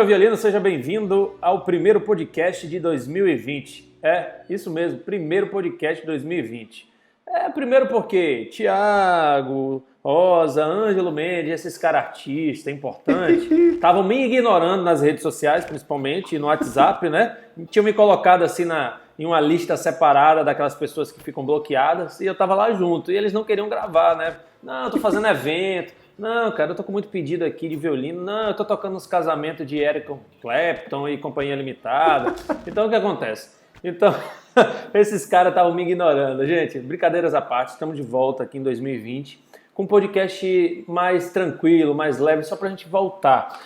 meu violino, seja bem-vindo ao primeiro podcast de 2020. É, isso mesmo, primeiro podcast de 2020. Primeiro porque Thiago, Rosa, Ângelo Mendes, esses caras artistas importantes, estavam me ignorando nas redes sociais, principalmente, e no WhatsApp, né? Tinham me colocado assim em uma lista separada daquelas pessoas que ficam bloqueadas, e eu tava lá junto, e eles não queriam gravar, né? Não, eu tô fazendo evento. Não, cara, eu tô com muito pedido aqui de violino. Não, eu tô tocando nos casamentos de Eric Clapton e Companhia Limitada. Então, o que acontece? Então, esses caras estavam me ignorando. Gente, brincadeiras à parte, estamos de volta aqui em 2020 com um podcast mais tranquilo, mais leve, só pra gente voltar.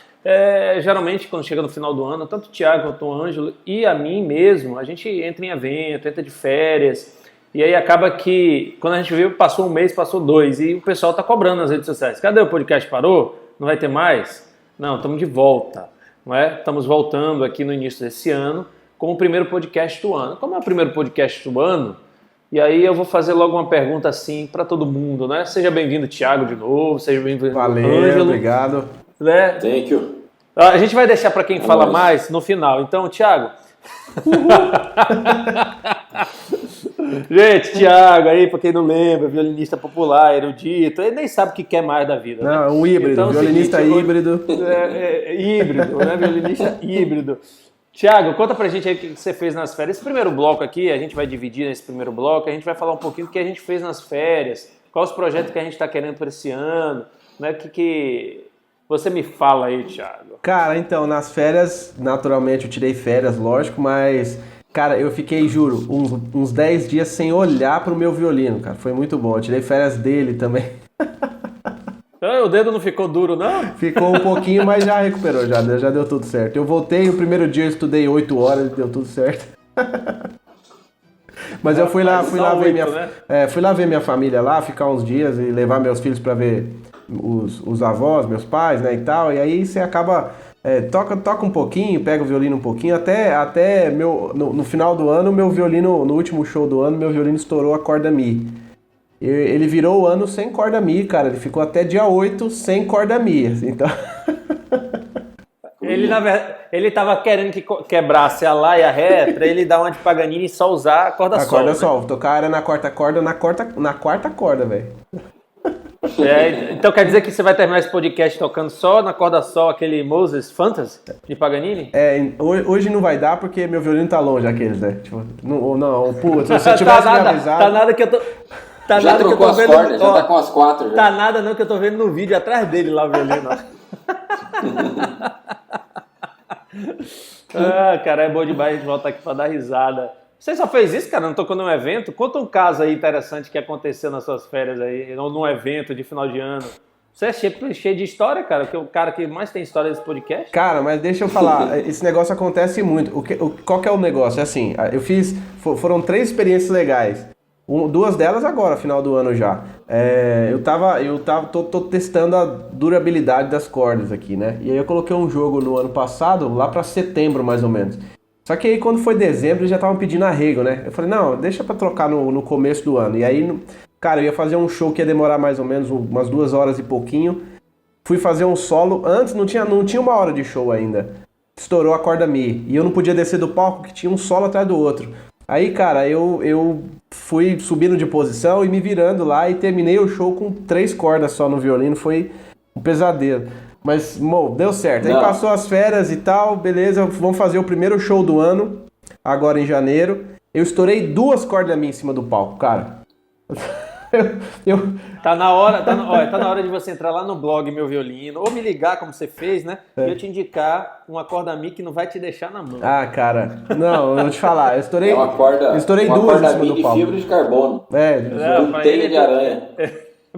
Geralmente, quando chega no final do ano, tanto o Thiago quanto o Ângelo e a mim mesmo, a gente entra em evento, entra de férias. E aí acaba que, quando a gente viu, passou um mês, passou dois, e o pessoal tá cobrando nas redes sociais. Cadê o podcast? Parou? Não vai ter mais? Não, estamos de volta. Não é? Estamos voltando aqui no início desse ano com o primeiro podcast do ano. Como é o primeiro podcast do ano, e aí eu vou fazer logo uma pergunta assim para todo mundo, né? Seja bem-vindo, Thiago, de novo. Seja bem-vindo, Ângelo. Obrigado. Né? Thank you. A gente vai deixar para quem fala mais no final. Então, Thiago... Gente, Thiago aí, pra quem não lembra, violinista popular, erudito, ele nem sabe o que quer mais da vida, né? Não, um híbrido, então, violinista híbrido. Híbrido, né? Violinista híbrido. Thiago, conta pra gente aí o que você fez nas férias. Esse primeiro bloco aqui, a gente vai dividir nesse primeiro bloco, a gente vai falar um pouquinho do que a gente fez nas férias, quais os projetos que a gente tá querendo para esse ano, né? Que você me fala aí, Thiago. Cara, então, nas férias, naturalmente eu tirei férias, lógico, mas... Cara, eu fiquei, juro, uns 10 dias sem olhar pro meu violino, cara. Foi muito bom. Eu tirei férias dele também. O dedo não ficou duro, não? Ficou um pouquinho, mas já recuperou, já deu tudo certo. Eu voltei, o primeiro dia eu estudei 8 horas, deu tudo certo. Mas eu fui lá ver minha família lá, ficar uns dias e levar meus filhos pra ver os avós, meus pais, né, e tal. E aí você acaba... toca um pouquinho, pega o violino um pouquinho, até no final do ano, meu violino, no último show do ano, meu violino estourou a corda Mi. Ele virou o ano sem corda Mi, cara, ele ficou até dia 8 sem corda Mi, então... Ele, na verdade, ele tava querendo que quebrasse a Lá e a Ré pra ele dar uma de Paganini e só usar a corda sol. A corda sol, tocar era na quarta corda, na quarta corda, velho. Então quer dizer que você vai terminar esse podcast tocando só na corda sol aquele Moses Fantasy de Paganini? Hoje não vai dar porque meu violino tá longe aqueles, né? Tipo, putz, se você tivesse me avisado... Tá nada que eu tô... Tá já nada trocou que eu tô vendo, as cordas, já tá com as 4 já. Tá nada não que eu tô vendo no vídeo atrás dele lá o violino. Cara, é bom demais a gente voltar aqui pra dar risada. Você só fez isso, cara? Não tocou num evento? Conta um caso aí interessante que aconteceu nas suas férias aí, num evento de final de ano. Você é cheio de história, cara, que é o cara que mais tem história desse podcast. Cara, mas deixa eu falar, esse negócio acontece muito. Qual que é o negócio? É assim, foram 3 experiências legais. 2 delas agora, final do ano já. Tô testando a durabilidade das cordas aqui, né? E aí eu coloquei um jogo no ano passado, lá pra setembro mais ou menos. Só que aí quando foi dezembro eles já estavam pedindo arrego, né? Eu falei, não, deixa pra trocar no começo do ano. E aí, cara, eu ia fazer um show que ia demorar mais ou menos umas 2 horas e pouquinho. Fui fazer um solo, antes não tinha 1 hora de show ainda. Estourou a corda Mi. E eu não podia descer do palco que tinha um solo atrás do outro. Aí, cara, eu fui subindo de posição e me virando lá e terminei o show com 3 cordas só no violino. Foi um pesadelo. Mas, deu certo. Aí passou as férias e tal, beleza, vamos fazer o primeiro show do ano, agora em janeiro. Eu estourei 2 cordas minhas em cima do palco, cara. Tá na hora de você entrar lá no blog Meu Violino, ou me ligar, como você fez, né? E eu te indicar uma corda Mi que não vai te deixar na mão. Ah, cara, não, eu vou te falar, eu estourei, uma corda estourei uma 2 corda em cima do palco. de fibra de carbono. Com telha de aranha.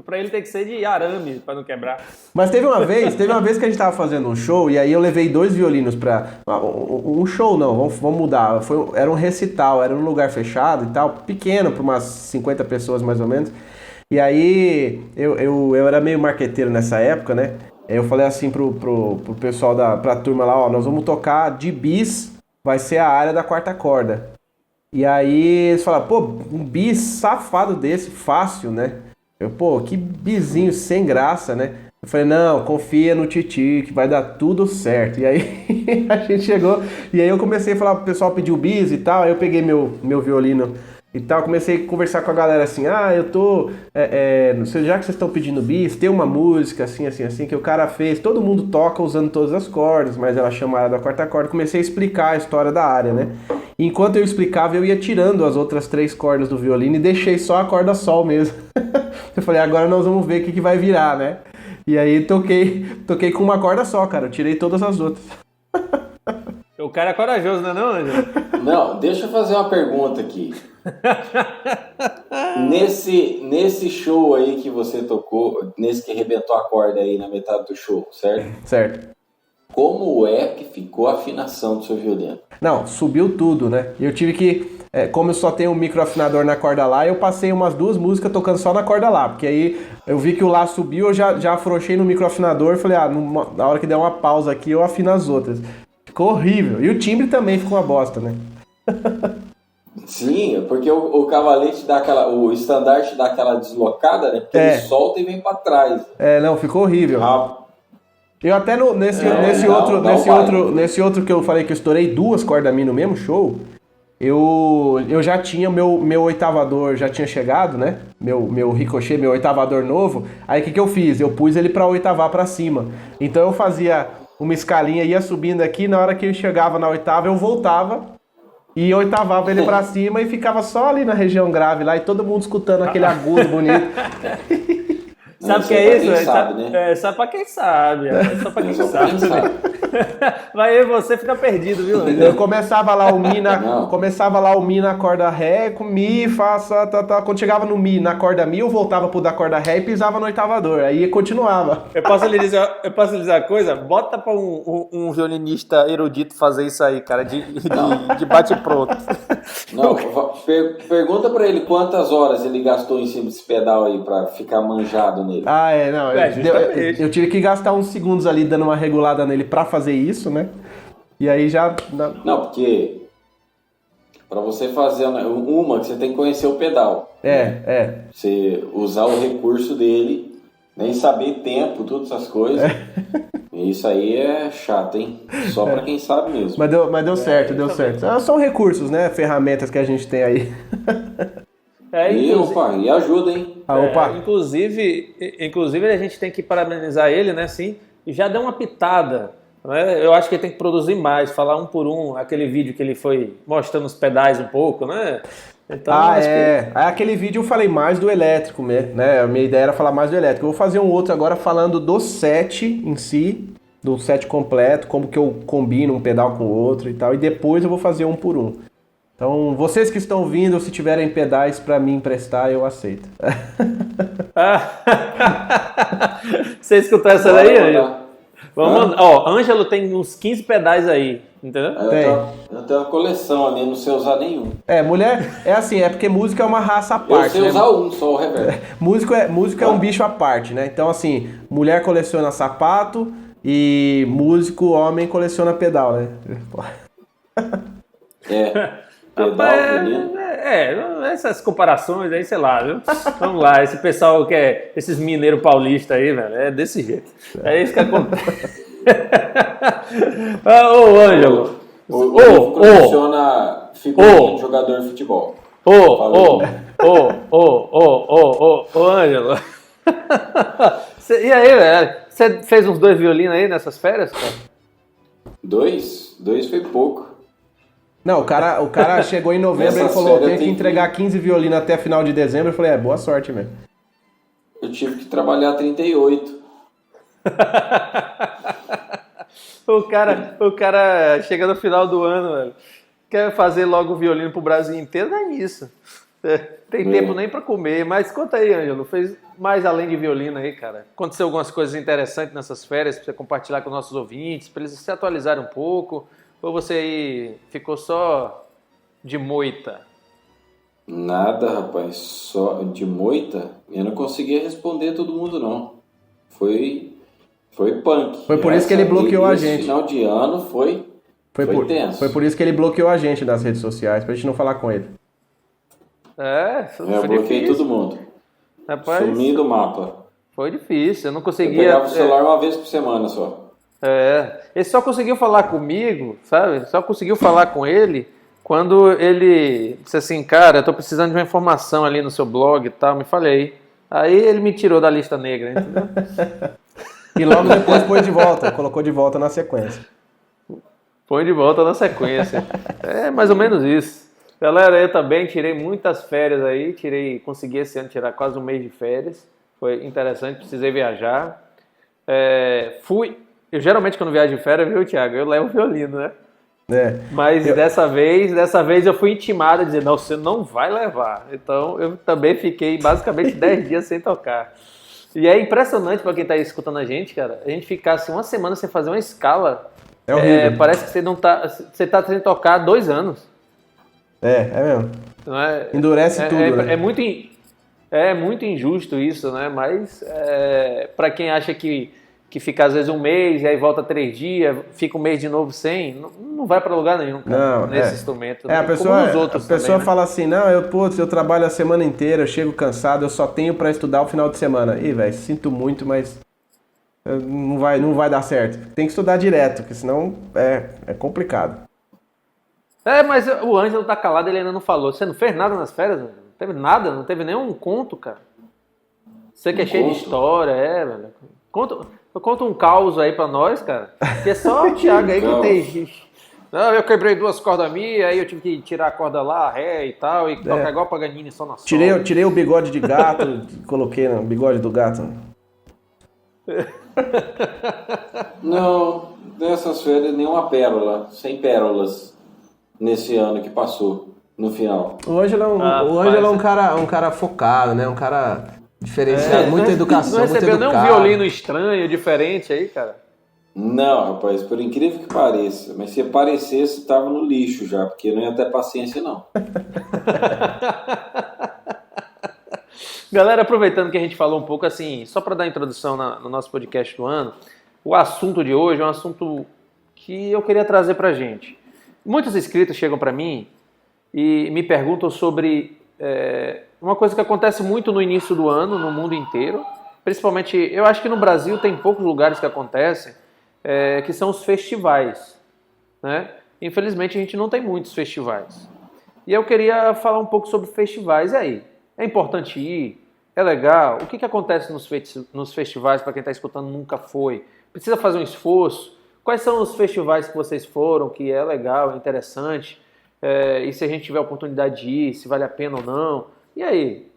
Pra ele tem que ser de arame, pra não quebrar. Mas teve uma vez que a gente tava fazendo um show, e aí eu levei 2 violinos pra... Um show não, vamos mudar. Era um recital, era num lugar fechado e tal, pequeno, pra umas 50 pessoas mais ou menos. E aí, eu era meio marqueteiro nessa época, né? Eu falei assim pro pessoal pra turma lá, ó, nós vamos tocar de bis, vai ser a área da quarta corda. E aí eles falaram, pô, um bis safado desse, fácil, né? Que bizinho sem graça, né? Eu falei, não, confia no Titi, que vai dar tudo certo. E aí a gente chegou, e aí eu comecei a falar pro pessoal pedir o bis e tal, aí eu peguei meu violino e tal, comecei a conversar com a galera assim, eu tô, não sei, já que vocês estão pedindo bis, tem uma música assim, assim, assim, que o cara fez, todo mundo toca usando todas as cordas, mas ela chama ela da quarta corda, comecei a explicar a história da área, né? E enquanto eu explicava, eu ia tirando as outras 3 cordas do violino e deixei só a corda sol mesmo. Eu falei, agora nós vamos ver o que vai virar, né? E aí toquei com uma corda só, cara, eu tirei todas as outras. O cara é corajoso, não é não, Ângelo? Não, deixa eu fazer uma pergunta aqui. Nesse show aí que você tocou, nesse que arrebentou a corda aí na metade do show, certo? Certo. Como é que ficou a afinação do seu violino? Não, subiu tudo, né? Eu tive que, como eu só tenho um microafinador na corda Lá, eu passei umas 2 músicas tocando só na corda Lá, porque aí eu vi que o Lá subiu, eu já afrouxei no microafinador e falei, na hora que der uma pausa aqui, eu afino as outras. Ficou horrível. E o timbre também ficou uma bosta, né? Sim, porque o cavalete dá aquela, o estandarte dá aquela deslocada, né? Porque ele solta e vem pra trás. Não, ficou horrível. Eu até nesse outro que eu falei que eu estourei 2 cordas Mi no mesmo show, eu já tinha meu oitavador, já tinha chegado, né? Meu ricochet, meu oitavador novo. Aí o que eu fiz? Eu pus ele pra oitavar pra cima. Então eu fazia uma escalinha, ia subindo aqui, na hora que eu chegava na oitava, eu voltava e oitavava ele pra cima e ficava só ali na região grave lá e todo mundo escutando aquele agudo bonito. Sabe o que é isso? Né? Só pra quem sabe. Só pra quem sabe. Vai eu e você fica perdido, viu? Eu começava lá o Mi na corda Ré, com Mi, Fá, Sol, tá. Quando chegava no Mi na corda Mi, eu voltava pro da corda Ré e pisava no oitavador. Aí continuava. Eu posso lhe dizer uma coisa? Bota pra um violinista erudito fazer isso aí, cara, de bate pronto. Não, pergunta pra ele quantas horas ele gastou em cima desse pedal aí pra ficar manjado nele. Eu tive que gastar uns segundos ali dando uma regulada nele pra fazer isso, né? E aí já... Não, porque pra você fazer uma, você tem que conhecer o pedal. Você usar o recurso dele, nem saber tempo, todas essas coisas. Isso aí é chato, hein? Só pra quem sabe mesmo. Mas deu certo. São recursos, né? Ferramentas que a gente tem aí. E ajuda, hein? Inclusive a gente tem que parabenizar ele, né? Sim, e já deu uma pitada. Né? Eu acho que ele tem que produzir mais, falar um por um, aquele vídeo que ele foi mostrando os pedais um pouco, né? Então, aquele vídeo eu falei mais do elétrico, né? A minha ideia era falar mais do elétrico. Eu vou fazer um outro agora falando do set em si, do set completo, como que eu combino um pedal com o outro e tal, e depois eu vou fazer um por um. Então, vocês que estão vindo, se tiverem pedais para mim emprestar, eu aceito. Você escutou essa daí, Ângelo? Ângelo tem uns 15 pedais aí, entendeu? Eu tenho uma coleção ali, não sei usar nenhum. Mulher, é porque música é uma raça à parte. Eu sei usar um, só o reverb. Músico é um bicho à parte, né? Então, assim, mulher coleciona sapato e músico, homem, coleciona pedal, né? Pedal, essas comparações aí, sei lá, viu? Vamos lá, esse pessoal que é esses mineiros paulistas aí, velho, é desse jeito. É isso que acontece. Ô, Ângelo. Coleciona figurinha de jogador de futebol. Ângelo. E aí, velho? Você fez uns 2 violinos aí nessas férias, cara? 2 foi pouco. Não, o cara chegou em novembro e falou, tem que entregar 15 violinos até final de dezembro. Eu falei, boa sorte mesmo. Eu tive que trabalhar 38. O cara chega no final do ano, velho, quer fazer logo o violino pro Brasil inteiro, não é isso. Tem tempo nem pra comer. Mas conta aí, Ângelo, fez mais além de violino aí, cara? Aconteceu algumas coisas interessantes nessas férias pra você compartilhar com nossos ouvintes, pra eles se atualizarem um pouco? Ou você aí ficou só de moita? Nada, rapaz. Só de moita? Eu não conseguia responder todo mundo, não. Foi punk. Foi por isso que ele bloqueou a gente. Final de ano foi tenso. Foi por isso que ele bloqueou a gente nas redes sociais, pra gente não falar com ele. Eu bloqueei todo mundo. Rapaz, sumi do mapa. Foi difícil, eu não conseguia... Eu pegava o celular uma vez por semana só. Ele só conseguiu falar comigo, sabe? Só conseguiu falar com ele quando ele disse assim, cara, eu tô precisando de uma informação ali no seu blog e tal, me falei. Aí ele me tirou da lista negra, entendeu? E logo depois pôs de volta, colocou de volta na sequência. Põe de volta na sequência. É mais ou menos isso. Galera, eu também tirei muitas férias aí, consegui esse ano tirar quase um mês de férias. Foi interessante, precisei viajar. Eu geralmente quando viajo de férias, viu, Thiago? Eu levo o violino, né? Mas dessa vez eu fui intimado a dizer, não, você não vai levar. Então eu também fiquei basicamente 10 dias sem tocar. E é impressionante para quem está escutando a gente, cara, a gente ficar assim uma semana sem fazer uma escala. É horrível. Parece que você tá sem tocar há 2 anos. É mesmo. Não é? Endurece tudo, né? É muito injusto isso, né? Mas para quem acha que fica às vezes um mês e aí volta 3 dias, fica um mês de novo sem, não vai para lugar nenhum, cara, nesse instrumento. A pessoa fala assim, não, eu trabalho a semana inteira, eu chego cansado, eu só tenho para estudar o final de semana. Ih, velho, sinto muito, mas não vai dar certo. Tem que estudar direto, porque senão é complicado. Mas o Ângelo tá calado, ele ainda não falou. Você não fez nada nas férias? Não teve nada? Não teve nenhum conto, cara? Você que é cheio de história, velho. Conta um caos aí pra nós, cara. Que é só o Thiago aí que tem... Não, eu quebrei 2 cordas minhas, aí eu tive que tirar a corda lá, ré e tal, e tocar igual Paganini só na sol. Tirei o bigode de gato, coloquei no bigode do gato. Não, dessas férias nenhuma pérola, sem pérolas nesse ano que passou, no final. O Ângelo é um cara focado, né? Um cara diferenciado, muita educação, não recebeu nem um violino estranho, diferente aí, cara? Não, rapaz, por incrível que pareça, mas se aparecesse, tava no lixo já, porque não ia ter paciência, não. Galera, aproveitando que a gente falou um pouco assim, só para dar introdução no nosso podcast do ano, o assunto de hoje é um assunto que eu queria trazer pra gente. Muitos inscritos chegam para mim e me perguntam sobre uma coisa que acontece muito no início do ano, no mundo inteiro. Principalmente, eu acho que no Brasil tem poucos lugares que acontecem, que são os festivais, né? Infelizmente, a gente não tem muitos festivais. E eu queria falar um pouco sobre festivais. E aí? É importante ir? É legal? O que acontece nos festivais, para quem está escutando nunca foi? Precisa fazer um esforço? Quais são os festivais que vocês foram, que é legal, é interessante? E se a gente tiver a oportunidade de ir, se vale a pena ou não? E aí?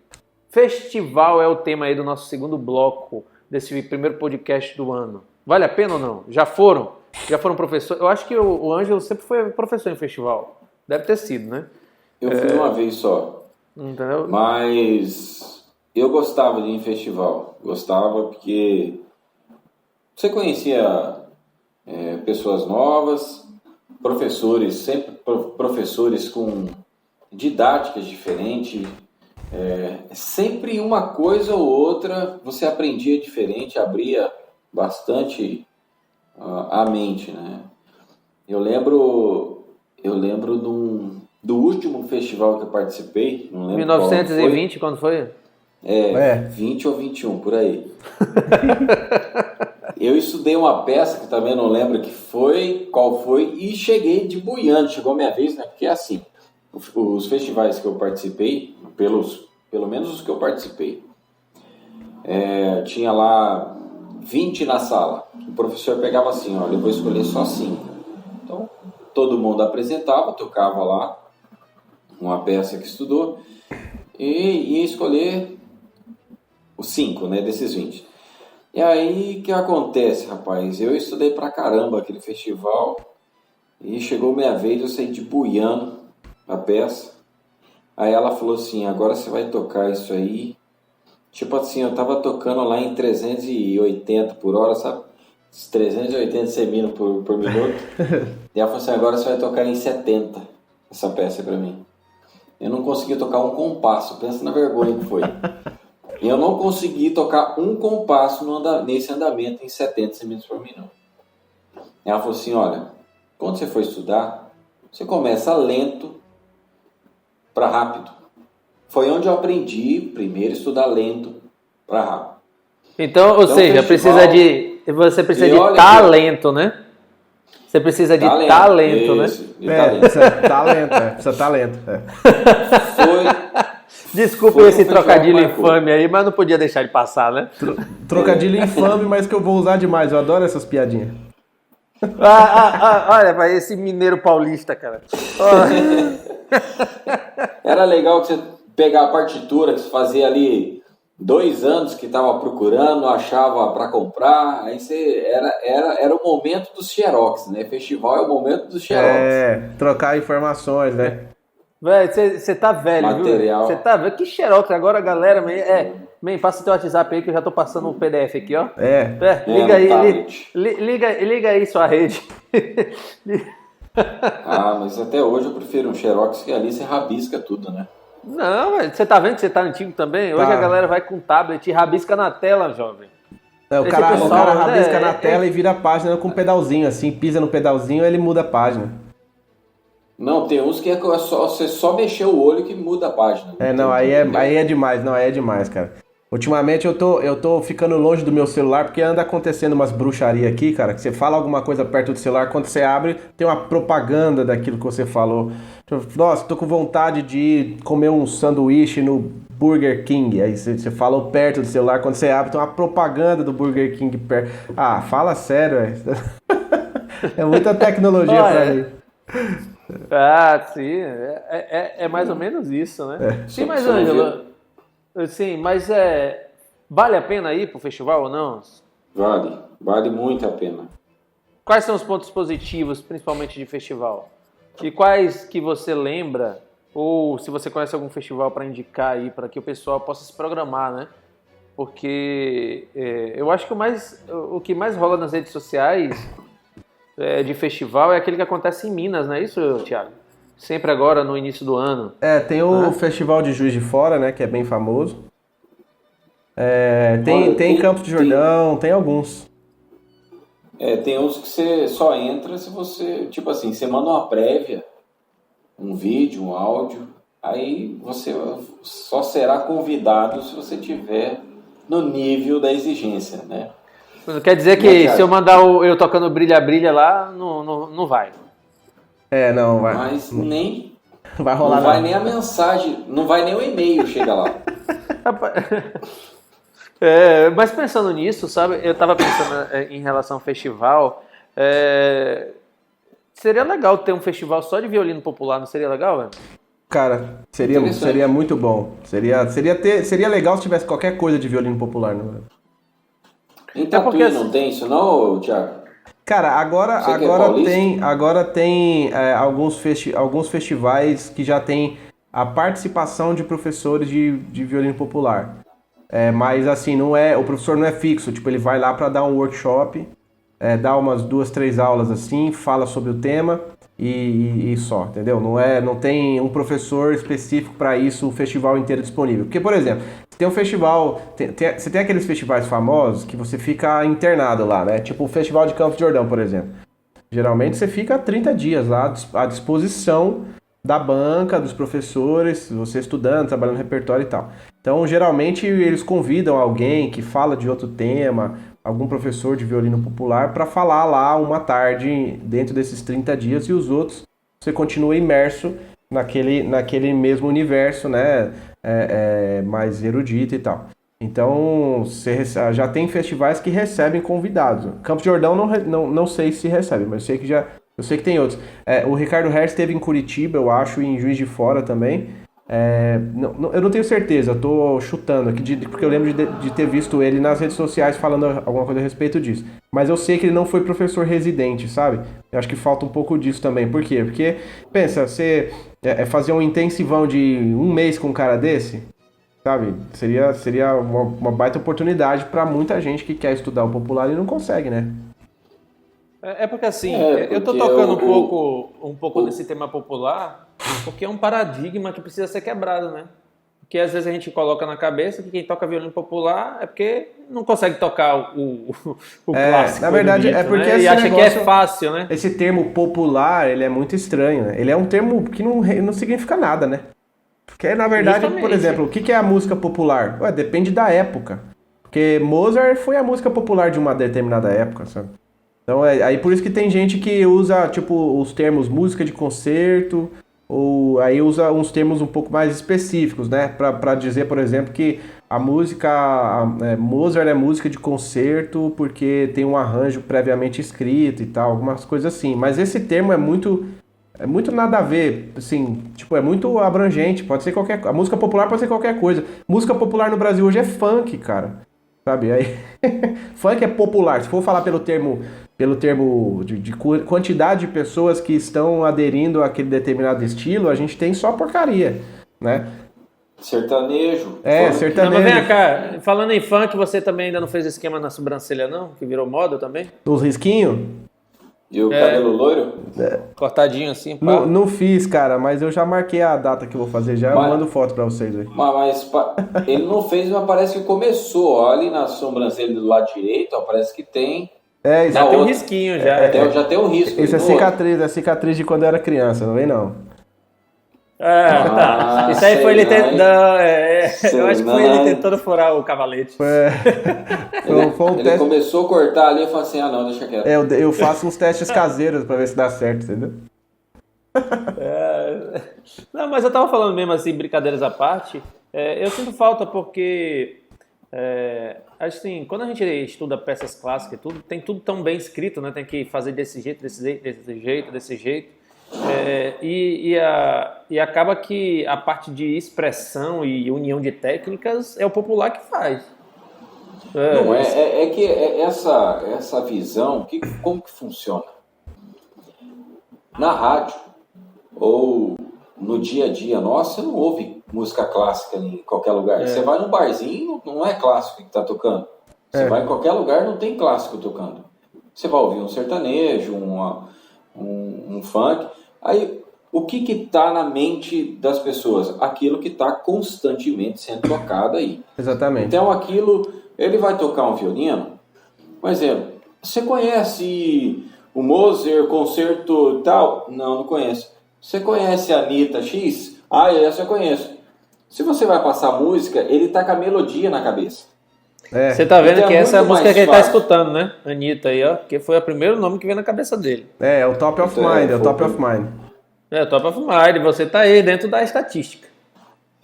Festival é o tema aí do nosso segundo bloco, desse primeiro podcast do ano. Vale a pena ou não? Já foram? Já foram professores? Eu acho que o Ângelo sempre foi professor em festival. Deve ter sido, né? Eu fui uma vez só. Entendeu? Mas eu gostava de ir em festival. Gostava porque você conhecia pessoas novas, professores, sempre professores com didáticas diferentes. Sempre uma coisa ou outra você aprendia diferente, abria bastante a mente, né? Eu lembro do último festival que eu participei, não lembro 1920, quando foi? 20 ou 21, por aí. Eu estudei uma peça que também não lembro qual foi, e cheguei de buiando, chegou a minha vez, né? Porque é assim, os festivais que eu participei, pelo menos os que eu participei, tinha lá 20 na sala. O professor pegava assim, olha, eu vou escolher só 5. Então, todo mundo apresentava, tocava lá uma peça que estudou e ia escolher os 5, né, desses 20. E aí, o que acontece, rapaz? Eu estudei pra caramba aquele festival e chegou minha vez, eu saí de buiando a peça. Aí ela falou assim, agora você vai tocar isso aí. Tipo assim, eu tava tocando lá em 380 por hora, sabe? 380 seminos por minuto. E ela falou assim, agora você vai tocar em 70 essa peça pra mim. Eu não consegui tocar um compasso, pensa na vergonha que foi. E eu não consegui tocar um compasso nesse andamento em 70 seminos por minuto. E ela falou assim, olha, quando você for estudar, você começa lento para rápido. Foi onde eu aprendi primeiro estudar lento para rápido. Então, ou seja, você precisa de talento, né? Você precisa de talento, né? Precisa de talento, precisa de talento. Desculpa esse trocadilho infame aí, mas não podia deixar de passar, né? Trocadilho infame, mas que eu vou usar demais. Eu adoro essas piadinhas. Olha, esse mineiro paulista, cara. Era legal que você pegar a partitura que você fazia ali 2 anos que estava procurando, não achava para comprar, aí você era o momento dos xerox, né? Festival é o momento dos xerox. Trocar informações, né? Velho, você tá velho, material. Você tá velho. Que xerox agora, galera. Passa teu WhatsApp aí que eu já tô passando um PDF aqui, ó. Liga aí sua rede. Mas até hoje eu prefiro um xerox que ali você rabisca tudo, né? Não, velho, você tá vendo que você tá antigo também? Hoje a galera vai com tablet e rabisca na tela, jovem. O cara rabisca na tela e vira a página com um pedalzinho, assim, pisa no pedalzinho e ele muda a página. Não, tem uns que você só mexer o olho que muda a página. Aí é demais, cara. Ultimamente eu tô ficando longe do meu celular porque anda acontecendo umas bruxarias aqui, cara, que você fala alguma coisa perto do celular, quando você abre, tem uma propaganda daquilo que você falou. Nossa, tô com vontade de comer um sanduíche no Burger King. Aí você falou perto do celular, quando você abre, tem uma propaganda do Burger King perto. Fala sério, velho. É muita tecnologia pra mim. Sim, é mais ou menos isso, né? Sim, mas Ângelo, mas vale a pena ir pro festival ou não? Vale muito a pena. Quais são os pontos positivos, principalmente de festival? E quais que você lembra, ou se você conhece algum festival para indicar aí, para que o pessoal possa se programar, né? Porque eu acho que o que mais rola nas redes sociais de festival é aquele que acontece em Minas, não é isso, Thiago? Sempre agora no início do ano. Tem o Festival de Juiz de Fora, né, que é bem famoso. Tem Campos de Jordão, tem alguns. Tem uns que você só entra se você, tipo assim, você manda uma prévia, um vídeo, um áudio, aí você só será convidado se você tiver no nível da exigência, né? Quer dizer que se eu mandar eu tocando Brilha Brilha lá, não vai. Não vai. Mas nem... Vai rolar não vai nem a mensagem, não vai nem o e-mail chegar lá. Mas pensando nisso, sabe, eu tava pensando em relação ao festival, seria legal ter um festival só de violino popular, não seria legal, velho? Cara, seria muito bom. Seria legal se tivesse qualquer coisa de violino popular, não é? Em Tatuí não tem isso não, Thiago? Cara, agora tem alguns festivais que já tem a participação de professores de violino popular. Mas assim, o professor não é fixo, tipo, ele vai lá para dar um workshop, dá umas 2, 3 aulas assim, fala sobre o tema e só, entendeu? Não tem um professor específico para isso, o festival inteiro disponível. Porque, por exemplo, tem um festival, você tem aqueles festivais famosos que você fica internado lá, né? Tipo o Festival de Campos de Jordão, por exemplo. Geralmente você fica 30 dias lá à disposição da banca, dos professores, você estudando, trabalhando no repertório e tal. Então, geralmente, eles convidam alguém que fala de outro tema, algum professor de violino popular, para falar lá uma tarde dentro desses 30 dias, e os outros você continua imerso naquele mesmo universo, né, mais erudito e tal. Então, já tem festivais que recebem convidados. Campos de Jordão não sei se recebe, mas eu sei que tem outros. O Ricardo Hertz esteve em Curitiba, eu acho, e em Juiz de Fora também. Eu não tenho certeza, eu tô chutando aqui, porque eu lembro de ter visto ele nas redes sociais falando alguma coisa a respeito disso. Mas eu sei que ele não foi professor residente, sabe? Eu acho que falta um pouco disso também. Por quê? Porque, pensa, você fazer um intensivão de 1 mês com um cara desse, sabe? Seria uma baita oportunidade para muita gente que quer estudar o popular e não consegue, né? Porque assim, eu tô tocando um pouco nesse tema popular, porque é um paradigma que precisa ser quebrado, né? Porque às vezes a gente coloca na cabeça que quem toca violino popular é porque não consegue tocar o clássico. Na verdade, erudito, porque né? E acha que é fácil, né? Esse termo popular, ele é muito estranho, né? Ele é um termo que não significa nada, né? Porque, na verdade, justamente, por exemplo, o que é a música popular? Depende da época. Porque Mozart foi a música popular de uma determinada época, sabe? Então, aí por isso que tem gente que usa, tipo, os termos música de concerto, ou aí usa uns termos um pouco mais específicos, né? Pra dizer, por exemplo, que a música, Mozart é música de concerto porque tem um arranjo previamente escrito e tal, algumas coisas assim. Mas esse termo é muito nada a ver, assim, tipo, é muito abrangente, pode ser a música popular pode ser qualquer coisa. Música popular no Brasil hoje é funk, cara, sabe? Aí, funk é popular, se for falar pelo termo de quantidade de pessoas que estão aderindo àquele determinado estilo, a gente tem só porcaria, né? Sertanejo. Sertanejo. Não, mas vem cá, falando em funk, você também ainda não fez esquema na sobrancelha, não? Que virou moda também? Os risquinhos? E o cabelo loiro? Cortadinho assim, pá. Não fiz, cara, mas eu já marquei a data que eu vou fazer já, eu mando foto pra vocês aí. Mas ele não fez, mas parece que começou. Ó, ali na sobrancelha do lado direito, ó, parece que tem. Já tem um risquinho já. Já tem um risco. Isso é cicatriz de quando eu era criança, não vem não. Tá. Isso aí foi ele tentando. Eu acho que foi ele tentando furar o cavalete. Foi um ele teste. Começou a cortar ali e falou assim: não, deixa quieto. Eu faço uns testes caseiros pra ver se dá certo, entendeu? Não, mas eu tava falando mesmo assim, brincadeiras à parte. Eu sinto falta porque. Assim, quando a gente estuda peças clássicas e tudo, tem tudo tão bem escrito, né? Tem que fazer desse jeito. E acaba que a parte de expressão e união de técnicas é o popular que faz. Que essa visão, como que funciona? Na rádio ou no dia a dia nosso, você não ouve música clássica em qualquer lugar. Você vai num barzinho, não é clássico que está tocando. Você vai em qualquer lugar, não tem clássico tocando. Você vai ouvir um sertanejo, um funk. Aí, o que está na mente das pessoas? Aquilo que está constantemente sendo tocado aí. Exatamente. Então, aquilo, ele vai tocar um violino. Por exemplo, você conhece o Mozart, concerto tal? Não conheço. Você conhece a Anitta X? Essa eu conheço. Se você vai passar música, ele está com a melodia na cabeça. Você tá vendo que essa é a música que ele tá escutando, né? Anitta aí, ó. Que foi o primeiro nome que veio na cabeça dele. É o Top of Mind, o Top of Mind. É o Top of Mind, você tá aí dentro da estatística.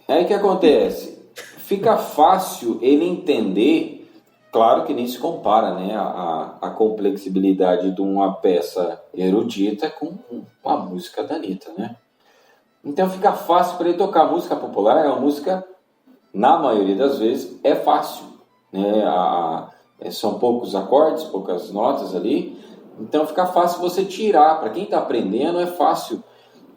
Aí o que acontece? Fica fácil ele entender, claro que nem se compara, né? A complexibilidade de uma peça erudita com uma música da Anitta, né? Então fica fácil para ele tocar. Música popular é uma música, na maioria das vezes, é fácil. São poucos acordes, poucas notas ali, então fica fácil você tirar. Para quem está aprendendo, é fácil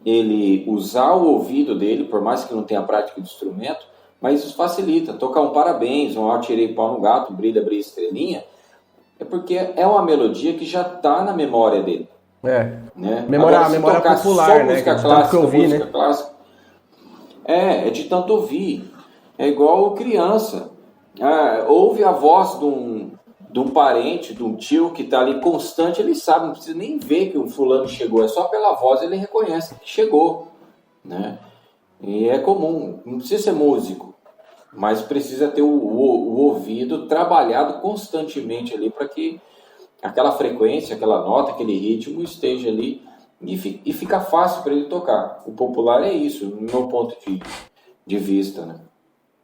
ele usar o ouvido dele, por mais que não tenha prática de instrumento, mas isso facilita. Tocar um parabéns, um tirei pau no gato, brilha, brilha, estrelinha, é porque é uma melodia que já está na memória dele. Né? Memória popular, né? Música clássica, é de tanto ouvir. É igual criança. Ouve a voz de um parente, de um tio que está ali constante, ele sabe, não precisa nem ver que um fulano chegou, é só pela voz ele reconhece que chegou, né? E é comum, não precisa ser músico, mas precisa ter o ouvido trabalhado constantemente ali para que aquela frequência, aquela nota, aquele ritmo esteja ali e fica fácil para ele tocar. O popular é isso, no meu ponto de vista, né?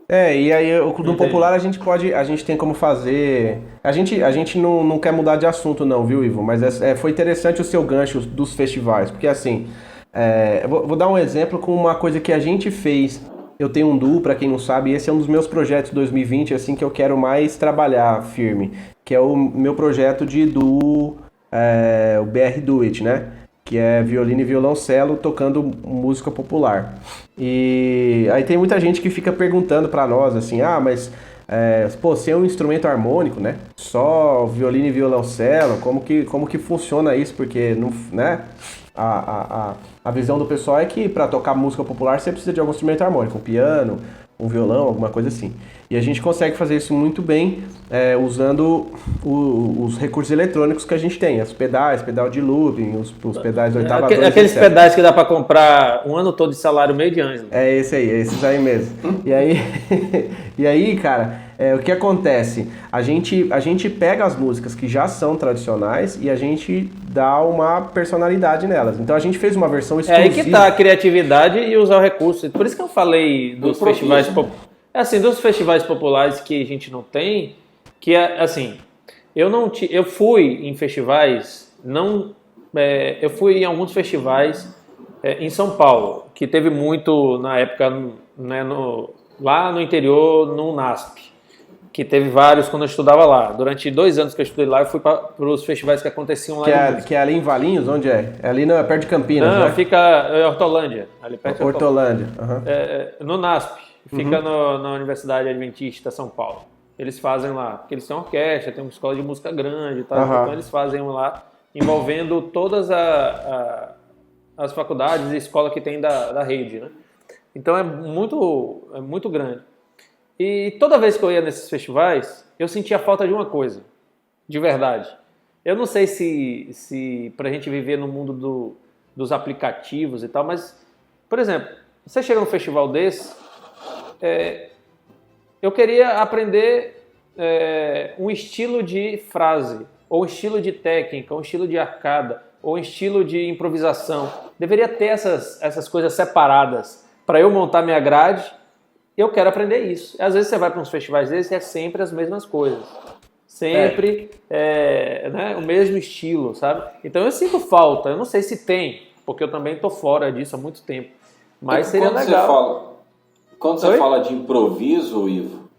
E aí no popular a gente tem como fazer. A gente não quer mudar de assunto não, viu, Ivo? Mas foi interessante o seu gancho dos festivais, porque assim, vou dar um exemplo com uma coisa que a gente fez. Eu tenho um duo, pra quem não sabe, e esse é um dos meus projetos 2020, assim, que eu quero mais trabalhar firme, que é o meu projeto de duo, o BR Do It, né? Que é violino e violoncelo tocando música popular. E aí tem muita gente que fica perguntando pra nós, assim, mas se é um instrumento harmônico, né? Só violino e violoncelo, como que funciona isso? Porque, né? A visão do pessoal é que para tocar música popular você precisa de algum instrumento harmônico, um piano, um violão, alguma coisa assim. E a gente consegue fazer isso muito bem usando os recursos eletrônicos que a gente tem, os pedais, pedal de looping, os pedais de oitava, aqueles pedais que dá para comprar um ano todo de salário meio de anjo. É esses aí mesmo. E aí, cara, O que acontece? A gente pega as músicas que já são tradicionais e a gente dá uma personalidade nelas. Então a gente fez uma versão exclusiva. É aí que tá a criatividade e usar o recurso. Por isso que eu falei dos festivais dos festivais populares que a gente não tem, que é assim, eu fui em festivais, eu fui em alguns festivais em São Paulo, que teve muito na época, né, lá no interior, no UNASP, que teve vários quando eu estudava lá. Durante 2 anos que eu estudei lá, eu fui para os festivais que aconteciam lá. Que é ali em Valinhos? Onde é? É ali perto de Campinas, Não, né? Fica em Hortolândia. Ali perto de Hortolândia. Uhum. No NASP, fica na Universidade Adventista São Paulo. Eles fazem lá, porque eles têm uma orquestra, tem uma escola de música grande e tal, então eles fazem lá, envolvendo todas as faculdades e escola que tem da rede, né? Então é muito grande. E toda vez que eu ia nesses festivais, eu sentia falta de uma coisa, de verdade. Eu não sei se pra gente viver no mundo dos aplicativos e tal, mas, por exemplo, você chega num festival desse, eu queria aprender um estilo de frase, ou um estilo de técnica, ou um estilo de arcada, ou um estilo de improvisação. Deveria ter essas coisas separadas para eu montar minha grade. Eu quero aprender isso. Às vezes você vai para uns festivais desses e é sempre as mesmas coisas. Sempre né, o mesmo estilo, sabe? Então eu sinto falta. Eu não sei se tem, porque eu também estou fora disso há muito tempo. Mas seria legal. Quando você fala de improviso, Ivo,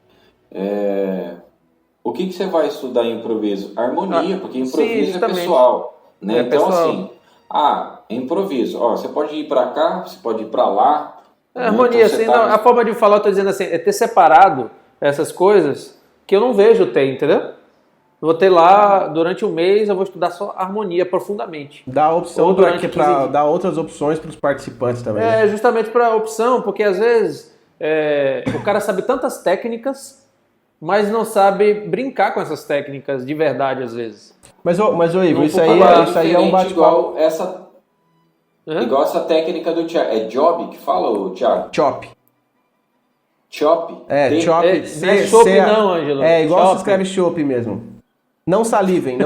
o que você vai estudar em improviso? Harmonia, porque improviso é pessoal. Né? Então, pessoal. Assim, improviso. Você pode ir para cá, você pode ir para lá. Harmonia, então, assim, a forma de falar, eu estou dizendo assim, é ter separado essas coisas que eu não vejo ter, entendeu? Eu vou ter lá, durante um mês, eu vou estudar só harmonia profundamente. Dá opção para dar outras opções para os participantes também. Né? Justamente para opção, porque às vezes o cara sabe tantas técnicas, mas não sabe brincar com essas técnicas de verdade, às vezes. Mas Ivo, isso aí é um bate-papo. Igual essa técnica do Thiago. É job que fala, Thiago? Chop. Chop? Chop. Não é chopp não, Ângelo. É igual se escreve chopp mesmo. Não salivem,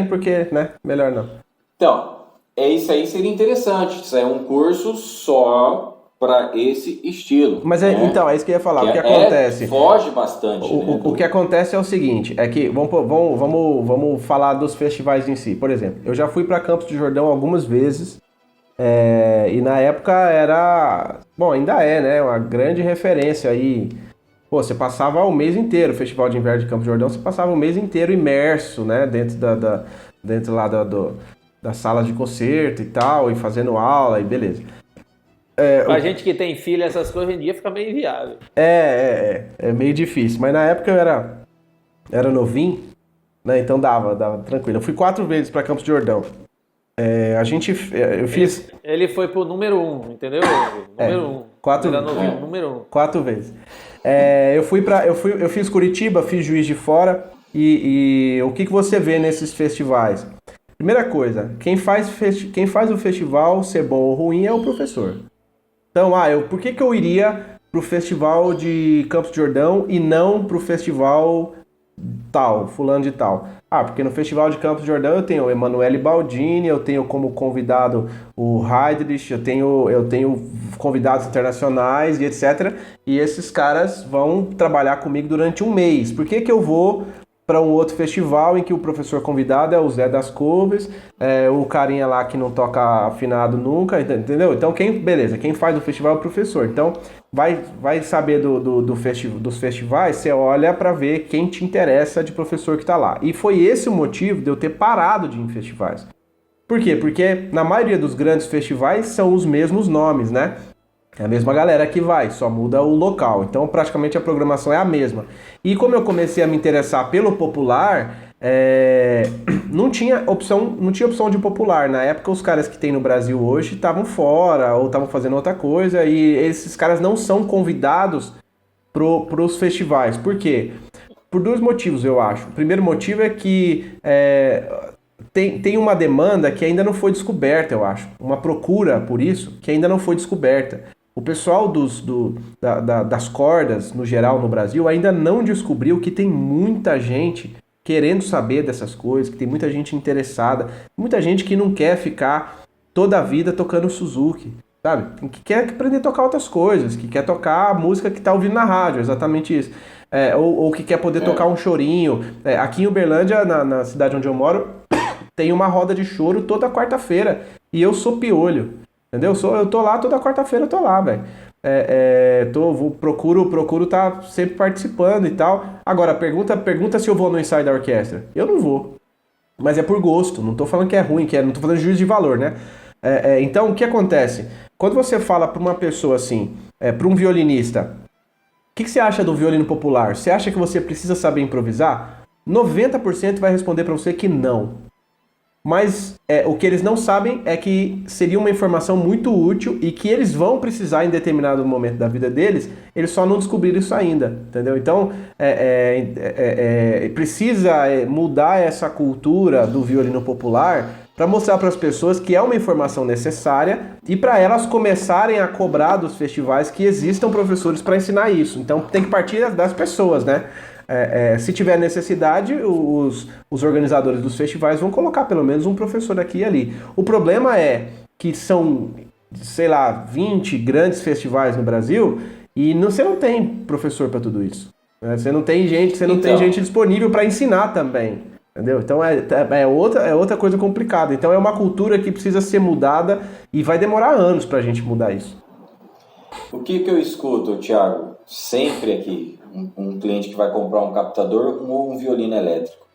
porque, né, melhor não. Então, isso aí seria interessante. Isso é um curso só para esse estilo. Mas então, é isso que eu ia falar. O que acontece? Foge bastante. O que acontece é o seguinte, é que vamos falar dos festivais em si. Por exemplo, eu já fui para Campos do Jordão algumas vezes. E na época era... Bom, ainda é, né? Uma grande referência aí. Pô, você passava o mês inteiro, o Festival de Inverno de Campos do Jordão, você passava o mês inteiro imerso, né? Dentro lá da sala de concerto e tal, e fazendo aula e beleza. Pra gente que tem filho, essas coisas hoje em dia fica meio inviável. É meio difícil. Mas na época eu era novinho, né? Então dava tranquilo. Eu fui 4 vezes para Campos do Jordão. Eu fiz... Ele foi pro número 1, entendeu? Número 1. 4 número 1. 4 vezes. Eu fiz Curitiba, fiz Juiz de Fora. E o que você vê nesses festivais? Primeira coisa, quem faz o festival ser bom ou ruim é o professor. Então, por que eu iria pro festival de Campos do Jordão e não pro festival tal, fulano de tal? Porque no Festival de Campos do Jordão eu tenho o Emanuele Baldini, eu tenho como convidado o Heidrich, eu tenho convidados internacionais e etc. E esses caras vão trabalhar comigo durante um mês. Por que eu vou para um outro festival em que o professor convidado é o Zé das Couves, o carinha lá que não toca afinado nunca, entendeu? Então quem faz o festival é o professor. Então vai saber dos festivais, você olha para ver quem te interessa de professor que está lá. E foi esse o motivo de eu ter parado de ir em festivais. Por quê? Porque na maioria dos grandes festivais são os mesmos nomes, né? É a mesma galera que vai, só muda o local. Então, praticamente a programação é a mesma. E como eu comecei a me interessar pelo popular, não tinha opção de popular. Na época, os caras que tem no Brasil hoje estavam fora ou estavam fazendo outra coisa. E esses caras não são convidados para os festivais. Por quê? Por 2 motivos, eu acho. O primeiro motivo é que tem uma demanda que ainda não foi descoberta, eu acho. Uma procura por isso que ainda não foi descoberta. O pessoal das cordas, no geral, no Brasil, ainda não descobriu que tem muita gente querendo saber dessas coisas, que tem muita gente interessada, muita gente que não quer ficar toda a vida tocando Suzuki, sabe? Que quer aprender a tocar outras coisas, que quer tocar a música que tá ouvindo na rádio, exatamente isso. Ou que quer poder tocar um chorinho. Aqui em Uberlândia, na cidade onde eu moro, tem uma roda de choro toda quarta-feira, e eu sou piolho, entendeu? Eu tô lá toda quarta-feira, eu tô lá, velho. Procuro estar sempre participando e tal. Agora, pergunta se eu vou no ensaio da orquestra. Eu não vou. Mas é por gosto, não tô falando que é ruim, não tô falando de juízo de valor, né? Então, o que acontece? Quando você fala para uma pessoa assim, para um violinista, o que você acha do violino popular? Você acha que você precisa saber improvisar? 90% vai responder para você que não. Mas o que eles não sabem é que seria uma informação muito útil e que eles vão precisar em determinado momento da vida deles, eles só não descobriram isso ainda, entendeu? Então, precisa mudar essa cultura do violino popular para mostrar para as pessoas que é uma informação necessária e para elas começarem a cobrar dos festivais que existam professores para ensinar isso. Então, tem que partir das pessoas, né? Se tiver necessidade, os organizadores dos festivais vão colocar pelo menos um professor aqui e ali. O problema é que são, sei lá, 20 grandes festivais no Brasil e você não tem professor para tudo isso. Né? Você não tem gente disponível para ensinar também. Entendeu? Então é outra coisa complicada. Então é uma cultura que precisa ser mudada e vai demorar anos para a gente mudar isso. O que eu escuto, Thiago, sempre aqui, um cliente que vai comprar um captador ou um violino elétrico.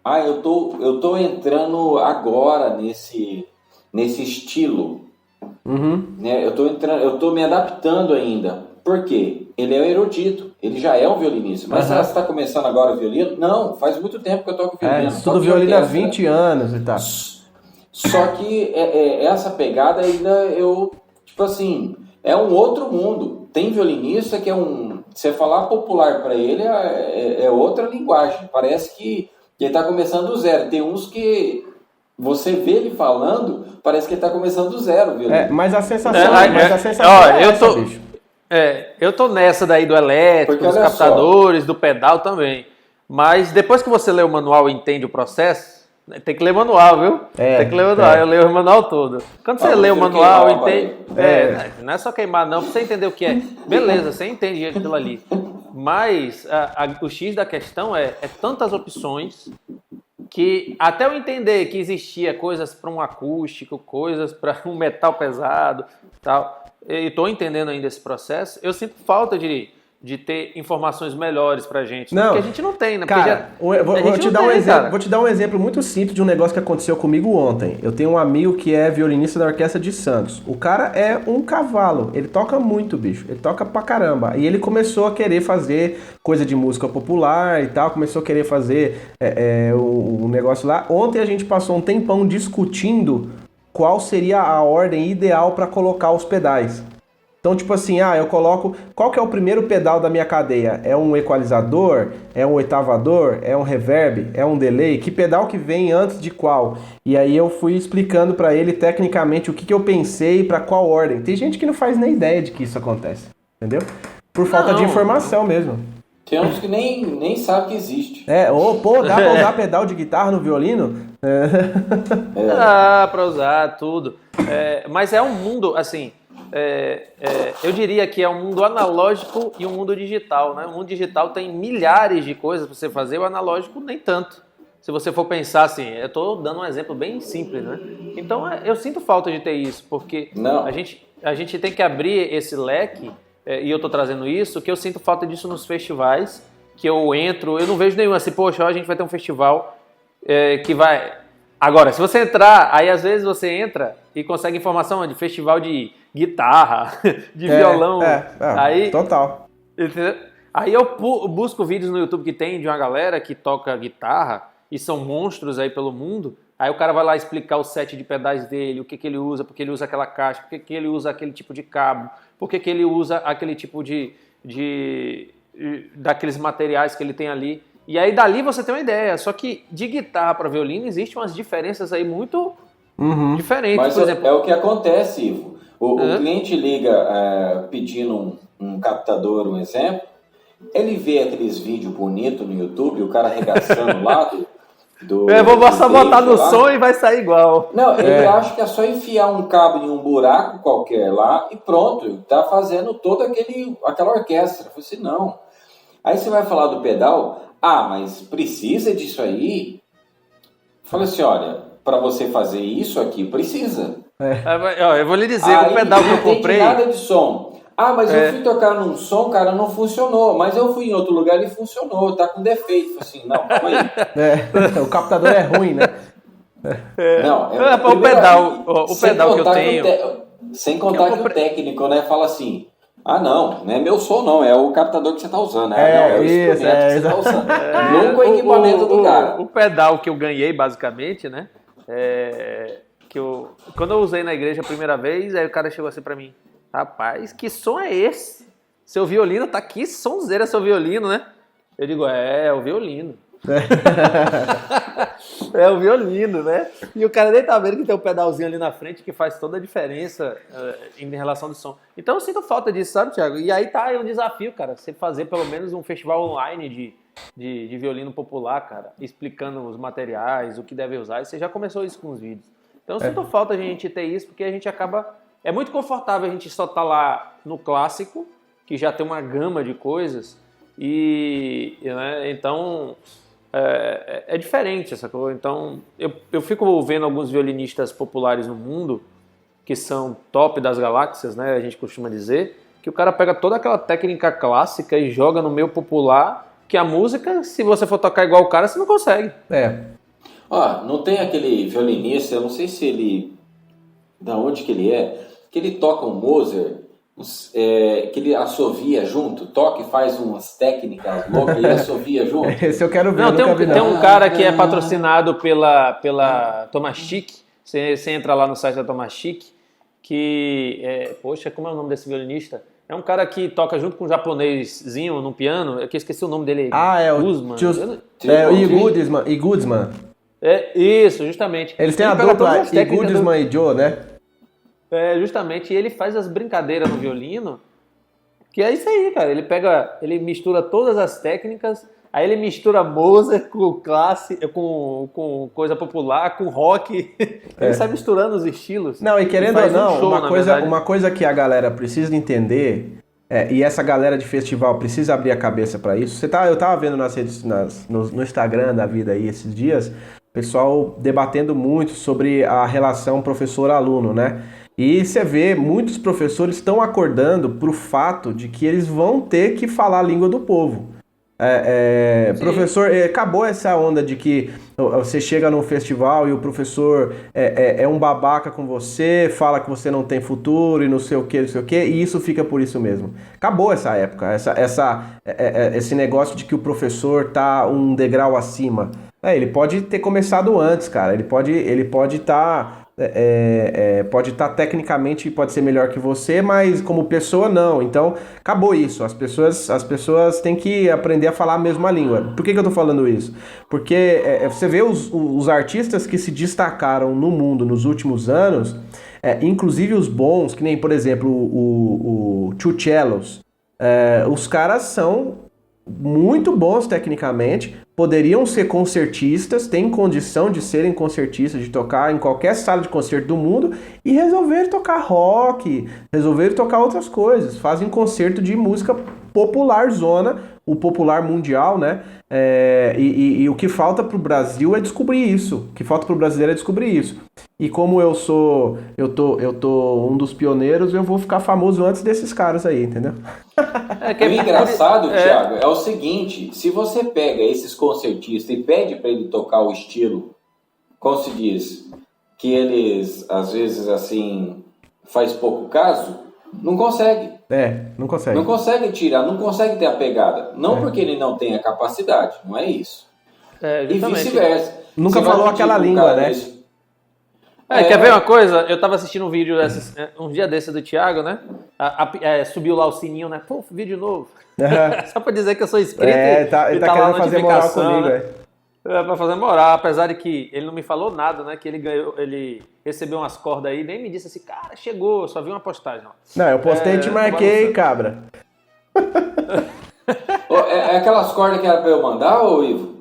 Eu tô entrando agora nesse estilo. Uhum. Né? Eu tô me adaptando ainda. Por quê? Ele é um erudito, ele já é um violinista. Mas você está começando agora o violino? Não, faz muito tempo que eu toco violino. Estudo violino há 20 anos e tal. Só que essa pegada ainda tipo assim, é um outro mundo. Tem violinista que você falar popular para ele é outra linguagem. Parece que ele está começando do zero. Tem uns que você vê ele falando, parece que ele está começando do zero. Mas a sensação é essa, bicho. Eu tô nessa daí do elétrico, dos captadores, do pedal também. Mas depois que você lê o manual e entende o processo, tem que ler o manual, viu? Tem que ler o manual, eu leio o manual todo. Quando você lê o manual, entende. Não é só queimar, não, pra você entender o que é. Beleza, você entende aquilo ali. Mas o X da questão é tantas opções que até eu entender que existia coisas para um acústico, coisas para um metal pesado, tal. E estou entendendo ainda esse processo. Eu sinto falta de ter informações melhores pra gente. Não, porque a gente não tem, né? Cara, vou te dar um exemplo muito simples de um negócio que aconteceu comigo ontem. Eu tenho um amigo que é violinista da Orquestra de Santos. O cara é um cavalo. Ele toca muito, bicho. Ele toca pra caramba. E ele começou a querer fazer coisa de música popular e tal. Começou a querer fazer o negócio lá. Ontem a gente passou um tempão discutindo qual seria a ordem ideal para colocar os pedais. Então, tipo assim, eu coloco... Qual que é o primeiro pedal da minha cadeia? É um equalizador? É um oitavador? É um reverb? É um delay? Que pedal que vem antes de qual? E aí eu fui explicando para ele tecnicamente o que eu pensei para qual ordem. Tem gente que não faz nem ideia de que isso acontece, entendeu? Por falta de informação mesmo. Tem uns que nem sabe que existe. Dá pra usar pedal de guitarra no violino? Dá pra usar tudo. Mas é um mundo, assim... eu diria que é um mundo analógico e um mundo digital, né? O mundo digital tem milhares de coisas para você fazer, o analógico nem tanto. Se você for pensar assim, eu estou dando um exemplo bem simples, né? Então eu sinto falta de ter isso, porque a gente tem que abrir esse leque, e eu estou trazendo isso, que eu sinto falta disso nos festivais, que eu não vejo nenhum assim, poxa, a gente vai ter um festival que vai... Agora, se você entrar, aí às vezes você entra e consegue informação de festival de guitarra, de violão. Aí, total. Entendeu? Aí eu busco vídeos no YouTube que tem de uma galera que toca guitarra e são monstros aí pelo mundo. Aí o cara vai lá explicar o set de pedais dele, o que ele usa, porque ele usa aquela caixa, porque que ele usa aquele tipo de cabo, porque que ele usa aquele tipo daqueles materiais que ele tem ali. E aí dali você tem uma ideia. Só que de guitarra para violino existem umas diferenças aí muito diferentes. Mas por exemplo. É o que acontece, Ivo. O cliente liga pedindo um captador, um exemplo, ele vê aqueles vídeos bonitos no YouTube, o cara arregaçando lá vou só botar no som e vai sair igual. Não, ele acha que é só enfiar um cabo em um buraco qualquer lá e pronto, tá fazendo toda aquela orquestra. Eu falei assim, não. Aí você vai falar do pedal, mas precisa disso aí? Eu falei assim, olha, para você fazer isso aqui, precisa. Eu vou lhe dizer, o pedal que eu comprei... Não tem nada de som. Mas eu fui tocar num som, cara, não funcionou. Mas eu fui em outro lugar e ele funcionou, tá com defeito. Assim, não, calma aí. O captador é ruim, né? Não, o pedal que eu tenho... Sem contar que o técnico, né, fala assim, não é meu som não, é o captador que você tá usando. É o instrumento que você tá usando. Nunca o equipamento do cara. O pedal que eu ganhei, basicamente, né, quando eu usei na igreja a primeira vez, aí o cara chegou assim pra mim, rapaz, que som é esse? Seu violino tá aqui, sonzeira seu violino, né? Eu digo, é o violino. É o violino, né? E o cara nem tá vendo que tem um pedalzinho ali na frente que faz toda a diferença em relação do som. Então eu sinto falta disso, sabe, Thiago? E aí tá aí um desafio, cara, você fazer pelo menos um festival online de violino popular, cara, explicando os materiais, o que deve usar. E você já começou isso com os vídeos. Então eu sinto falta a gente ter isso, porque a gente acaba... É muito confortável a gente só estar lá no clássico, que já tem uma gama de coisas, né, então é diferente essa coisa. Então eu fico vendo alguns violinistas populares no mundo, que são top das galáxias, né, a gente costuma dizer, que o cara pega toda aquela técnica clássica e joga no meio popular, que a música, se você for tocar igual o cara, você não consegue. Não tem aquele violinista, eu não sei se ele... Da onde que ele é? Que ele toca um Mozart, que ele assovia junto, toca e faz umas técnicas loucas e assovia junto. Esse eu quero ver. Não, tem um cara que é patrocinado pela Tomastic, você entra lá no site da Tomastic, poxa, como é o nome desse violinista? É um cara que toca junto com um japonesinho no piano, que eu esqueci o nome dele. É o Guzman. E Guzman. Isso, justamente. Eles têm a dupla E Guzman e Joe, né? Justamente, e ele faz as brincadeiras no violino, que é isso aí, cara. Ele mistura todas as técnicas, aí ele mistura Mozart com coisa popular, com rock. Ele sai misturando os estilos. Não, e querendo ou não, uma coisa que a galera precisa entender, e essa galera de festival precisa abrir a cabeça para isso. Eu tava vendo no Instagram da vida aí esses dias, pessoal debatendo muito sobre a relação professor-aluno, né? E você vê, muitos professores estão acordando pro fato de que eles vão ter que falar a língua do povo. Professor, acabou essa onda de que você chega num festival e o professor é um babaca com você, fala que você não tem futuro e não sei o que, e isso fica por isso mesmo. Acabou essa época, esse negócio de que o professor tá um degrau acima. Ele pode ter começado antes, cara, ele pode estar... pode estar tecnicamente, pode ser melhor que você, mas como pessoa não. Então acabou isso, as pessoas têm que aprender a falar a mesma língua. Por que eu tô falando isso? Porque você vê os artistas que se destacaram no mundo nos últimos anos, inclusive os bons, que nem por exemplo o Two Cellos, os caras são muito bons tecnicamente, poderiam ser concertistas, têm condição de serem concertistas, de tocar em qualquer sala de concerto do mundo e resolver tocar rock, resolver tocar outras coisas, fazem concerto de música popular zona, o popular mundial, né? E o que falta pro Brasil é descobrir isso, o que falta pro brasileiro é descobrir isso. E como eu tô um dos pioneiros, eu vou ficar famoso antes desses caras aí, entendeu? O engraçado, Thiago, é o seguinte, se você pega esses concertistas e pede para ele tocar o estilo, como se diz, que eles, às vezes, assim, faz pouco caso, não consegue. Não consegue. Não consegue tirar, não consegue ter a pegada. Não porque ele não tem a capacidade, não é isso. E vice-versa. Nunca falou aquela língua, né? Quer ver uma coisa? Eu tava assistindo um vídeo um dia desse do Thiago, né? Subiu lá o sininho, né? Pô, vídeo novo. Só pra dizer que eu sou inscrito. Ele tá querendo fazer moral comigo, né? Pra fazer moral, apesar de que ele não me falou nada, né? Que ele recebeu umas cordas aí, nem me disse assim, cara, chegou, só vi uma postagem. Não, eu postei e te marquei, cabra. É aquelas cordas que era pra eu mandar, ô Ivo?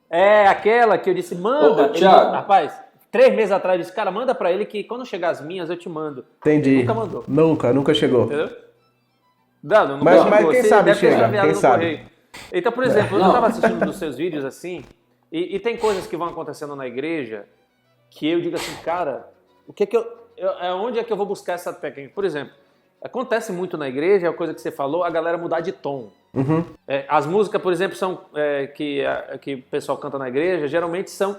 É aquela que eu disse, manda. Ô, Thiago. Rapaz, 3 meses atrás eu disse, cara, manda pra ele que quando chegar as minhas eu te mando. Entendi. Ele nunca mandou. Nunca chegou. Entendeu? Não, mas quem sabe chega, quem sabe. Correio. Então, por exemplo, eu estava assistindo dos seus vídeos assim, e tem coisas que vão acontecendo na igreja que eu digo assim, cara, o que é que onde é que eu vou buscar essa técnica? Por exemplo, acontece muito na igreja, é a coisa que você falou, a galera mudar de tom. Uhum. As músicas, por exemplo, que o pessoal canta na igreja, geralmente são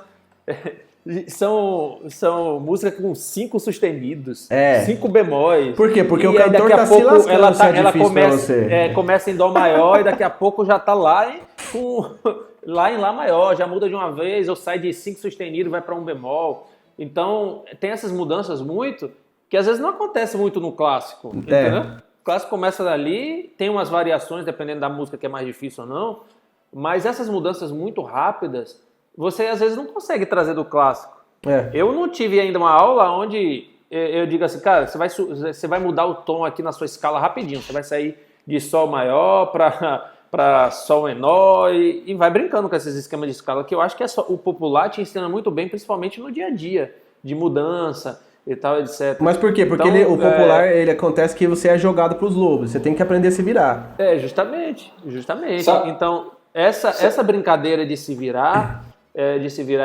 músicas com 5 sustenidos, 5 bemóis. Por quê? Porque o cantor tá se lascando, se é difícil pra você. Começa em dó maior e daqui a pouco já tá lá em lá maior, já muda de uma vez, ou sai de 5 sustenidos e vai para um bemol. Então, tem essas mudanças muito, que às vezes não acontece muito no clássico, entendeu? O clássico começa dali, tem umas variações, dependendo da música que é mais difícil ou não, mas essas mudanças muito rápidas, você às vezes não consegue trazer do clássico. Eu não tive ainda uma aula onde eu digo assim, cara, você vai mudar o tom aqui na sua escala rapidinho, você vai sair de sol maior para sol menor e vai brincando com esses esquemas de escala, que eu acho que o popular te ensina muito bem, principalmente no dia a dia, de mudança e tal, etc. Mas por quê? Porque então, o popular, ele acontece que você é jogado pros lobos, você tem que aprender a se virar. Justamente. Então, essa brincadeira de se virar,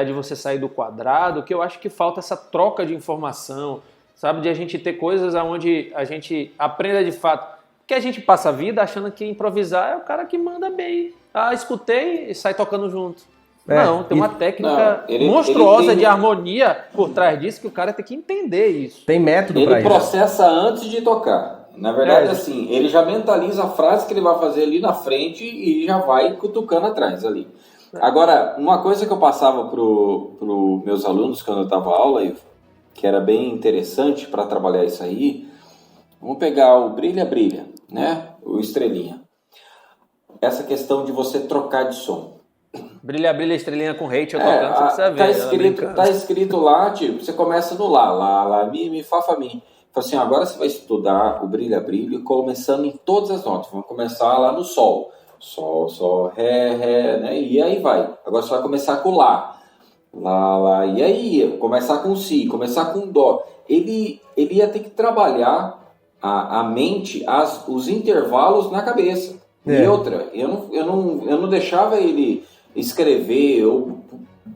de você sair do quadrado, que eu acho que falta essa troca de informação, sabe? De a gente ter coisas onde a gente aprenda de fato. Porque a gente passa a vida achando que improvisar é o cara que manda bem. Escutei e sai tocando junto. Não, tem uma técnica monstruosa de harmonia por trás disso que o cara tem que entender isso. Tem método pra isso. Ele processa antes de tocar. Na verdade, assim, ele já mentaliza a frase que ele vai fazer ali na frente e já vai cutucando atrás ali. Agora, uma coisa que eu passava pro meus alunos quando eu dava aula, que era bem interessante para trabalhar isso aí, vamos pegar o Brilha, Brilha, né? O Estrelinha. Essa questão de você trocar de som. Brilha, Brilha, Estrelinha com hate, eu tocando, você precisa ver. Tá escrito lá, tipo, você começa no lá, mi, fá, fá, mi. Fala assim, agora você vai estudar o Brilha, Brilha, começando em todas as notas. Vamos começar lá no sol. Sol, ré, né? E aí vai. Agora você vai começar com lá. Lá, e aí? Começar com si, começar com dó. Ele ia ter que trabalhar a mente, os intervalos na cabeça. E outra, eu não deixava ele escrever ou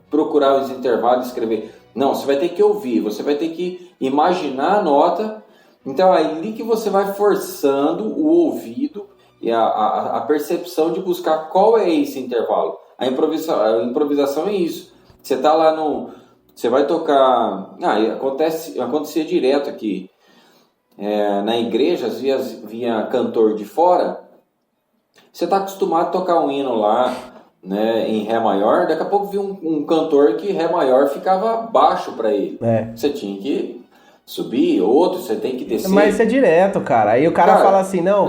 procurar os intervalos e escrever. Não, você vai ter que ouvir, você vai ter que imaginar a nota. Então é ali que você vai forçando o ouvido e a percepção de buscar qual é esse intervalo. A improvisação é isso. Você tá lá você vai tocar... acontecia direto aqui. Na igreja, às vezes vinha cantor de fora. Você está acostumado a tocar um hino lá, né, em Ré maior. Daqui a pouco vinha um cantor que Ré maior ficava baixo para ele. Você tinha que subir, outro, você tem que descer. Mas isso é direto, cara. Aí o cara fala assim, não,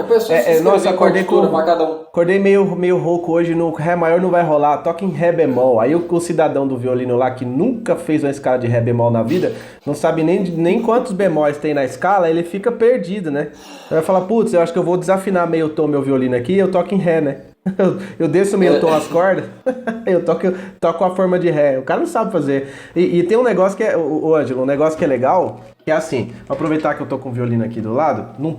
nossa, acordei meio rouco hoje, no Ré maior não vai rolar, toca em Ré bemol. Aí o cidadão do violino lá, que nunca fez uma escala de Ré bemol na vida, não sabe nem quantos bemóis tem na escala, ele fica perdido, né? Vai falar, putz, eu acho que eu vou desafinar meio tom meu violino aqui e eu toco em Ré, né? Eu desço meio tom as cordas, eu toco a forma de Ré. O cara não sabe fazer. E tem um negócio que é, o Ângelo, um negócio que é legal, que é assim, vou aproveitar que eu tô com o violino aqui do lado. Não,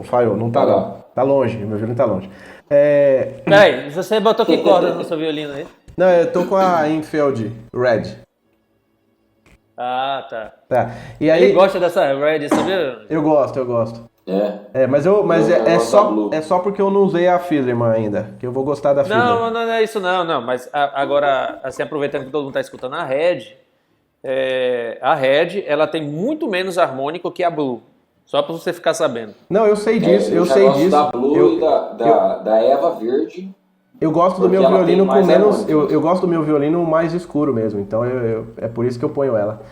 falhou, não tá não. Tá longe, meu violino tá longe. Peraí, você botou que corda no seu violino aí? Não, eu tô com a Infeld Red. Tá. E aí, ele gosta dessa Red, sabia? Eu gosto. Mas é só porque eu não usei a Fillerman ainda, que eu vou gostar da Fillerman. Não é isso não, mas agora, assim, aproveitando que todo mundo tá escutando a Red, ela tem muito menos harmônico que a Blue, só pra você ficar sabendo. Não, eu sei disso, eu sei disso. Da Blue e da Eva Verde. Eu gosto do meu violino com menos, eu gosto do meu violino mais escuro mesmo, então é por isso que eu ponho ela.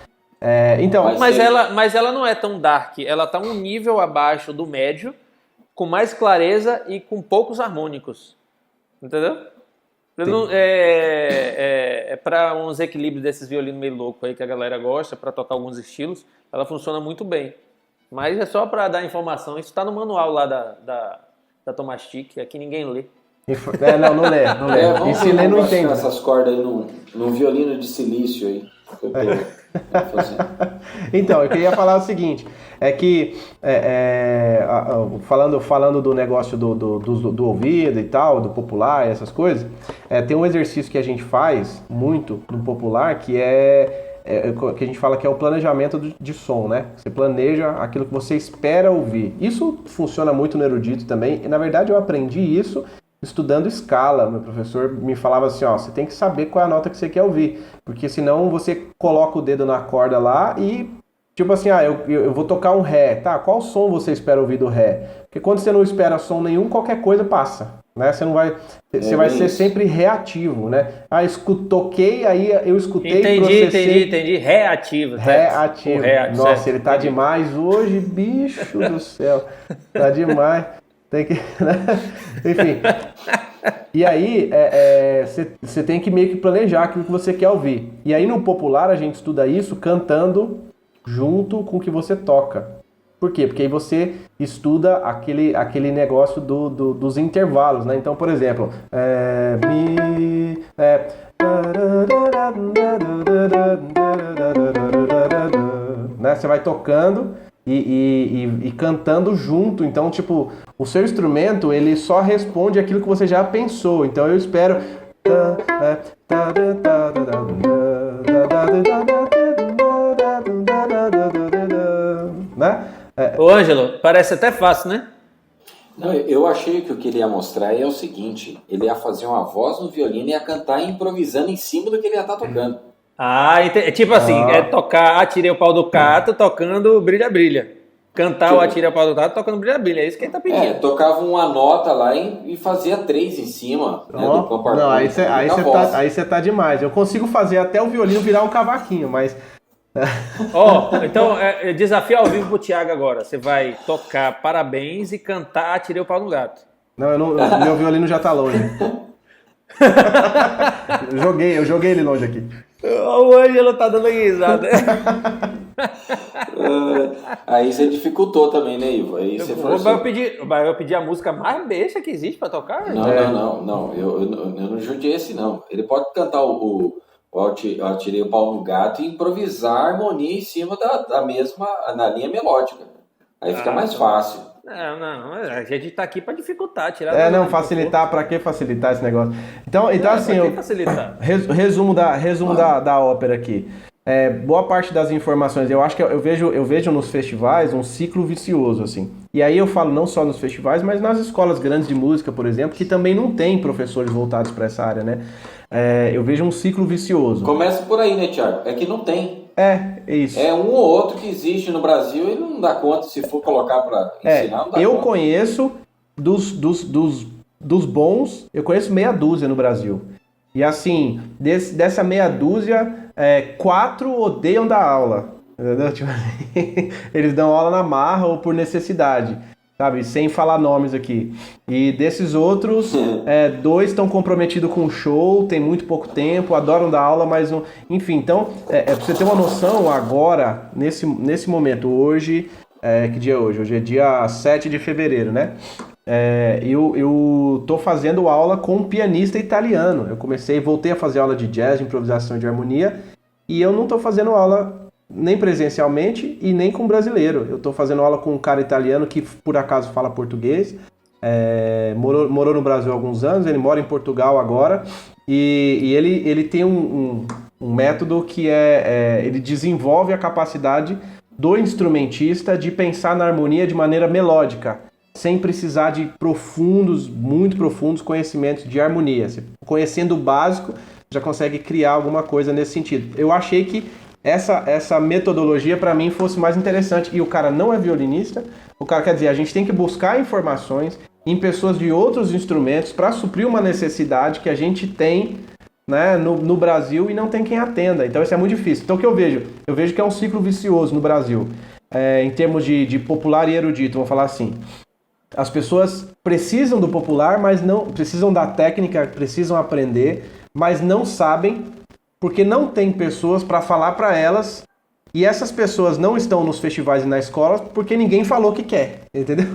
Mas ela não é tão dark, ela tá um nível abaixo do médio, com mais clareza e com poucos harmônicos, entendeu? Para uns equilíbrios desses violinos meio loucos aí que a galera gosta, para tocar alguns estilos, ela funciona muito bem. Mas é só para dar informação. Isso está no manual lá da Tomastic, aqui ninguém lê. Não lê. E se lê, não entende. Essas cordas aí num violino de silício aí. Então, eu queria falar o seguinte, é que falando do negócio do ouvido e tal, do popular, essas coisas, tem um exercício que a gente faz muito no popular, que que a gente fala que é o planejamento de som, né? Você planeja aquilo que você espera ouvir. Isso funciona muito no erudito também, e na verdade eu aprendi isso estudando escala. Meu professor me falava assim, você tem que saber qual é a nota que você quer ouvir, porque senão você coloca o dedo na corda lá e, tipo assim, eu vou tocar um Ré, tá? Qual som você espera ouvir do Ré? Porque quando você não espera som nenhum, qualquer coisa passa, né? Você vai ser sempre reativo, né? Toquei, aí eu escutei, processei. Entendi. Reativo. Reativo. Nossa, certo, ele tá demais hoje, bicho do céu. Tá demais. Tem que, né? Enfim. E aí, você tem que meio que planejar aquilo que você quer ouvir. E aí, no popular, a gente estuda isso cantando junto com o que você toca. Por quê? Porque aí você estuda aquele negócio dos intervalos, né? Então, por exemplo, né? Você vai tocando e cantando junto. Então, tipo, o seu instrumento, ele só responde aquilo que você já pensou. Então, eu espero... né? Ô, Ângelo, parece até fácil, né? Não, eu achei que o que ele ia mostrar é o seguinte: ele ia fazer uma voz no violino e ia cantar improvisando em cima do que ele ia estar tocando. Tipo assim, tocar Atirei o Pau do Cato tocando Brilha Brilha. Cantar o Atirei o Pau do Cato tocando Brilha Brilha, é isso que ele tá pedindo. Tocava uma nota lá e fazia 3 em cima, né, do campo. Não, aí você tá demais. Eu consigo fazer até o violino virar um cavaquinho, mas... Então, desafio ao vivo pro Thiago agora. Você vai tocar Parabéns e cantar Atirei o Pau no Gato. Não, meu violino já tá longe. Eu joguei ele longe aqui. O Ângelo tá dando risada. Aí você dificultou também, né, Ivo? Aí você eu pedir a música mais besta que existe pra tocar? Não. Eu não judiei esse, não. Ele pode cantar eu Atirei o Pau no Gato e improvisar a harmonia em cima na linha melódica. Aí fica mais fácil. Não, a gente tá aqui pra dificultar, tirar... facilitar, pra que facilitar esse negócio? Então assim, facilitar? Resumo da ópera aqui. Boa parte das informações, eu acho que eu vejo nos festivais um ciclo vicioso, assim. E aí eu falo não só nos festivais, mas nas escolas grandes de música, por exemplo, que também não tem professores voltados para essa área, né? Eu vejo um ciclo vicioso. Começa por aí, né, Thiago? É que não tem. É isso. É um ou outro que existe no Brasil e não dá conta, se for colocar para ensinar, não dá conta. Eu conheço dos bons, eu conheço meia dúzia no Brasil. E assim, dessa meia dúzia, 4 odeiam dar aula. Entendeu? Tipo, eles dão aula na marra ou por necessidade, sabe? Sem falar nomes aqui. E desses outros, 2 estão comprometidos com o show, tem muito pouco tempo, adoram dar aula, mas... Enfim, então, pra você ter uma noção agora, nesse momento, hoje... que dia é hoje? Hoje é dia 7 de fevereiro, né? Eu tô fazendo aula com um pianista italiano. Eu voltei a fazer aula de jazz, de improvisação e de harmonia, e eu não tô fazendo aula nem presencialmente e nem com brasileiro. Eu tô fazendo aula com um cara italiano que por acaso fala português, morou no Brasil há alguns anos, ele mora em Portugal agora, e ele tem um método que ele desenvolve a capacidade do instrumentista de pensar na harmonia de maneira melódica, sem precisar de muito profundos conhecimentos de harmonia. Você, conhecendo o básico, já consegue criar alguma coisa nesse sentido. Eu achei que essa metodologia para mim fosse mais interessante. E o cara não é violinista, o cara quer dizer, a gente tem que buscar informações em pessoas de outros instrumentos para suprir uma necessidade que a gente tem, né, no Brasil e não tem quem atenda. Então isso é muito difícil. Então o que eu vejo? Eu vejo que é um ciclo vicioso no Brasil, em termos de popular e erudito, vamos falar assim. As pessoas precisam do popular, mas não precisam da técnica, precisam aprender, mas não sabem porque não tem pessoas para falar para elas. E essas pessoas não estão nos festivais e na escola porque ninguém falou que quer, entendeu?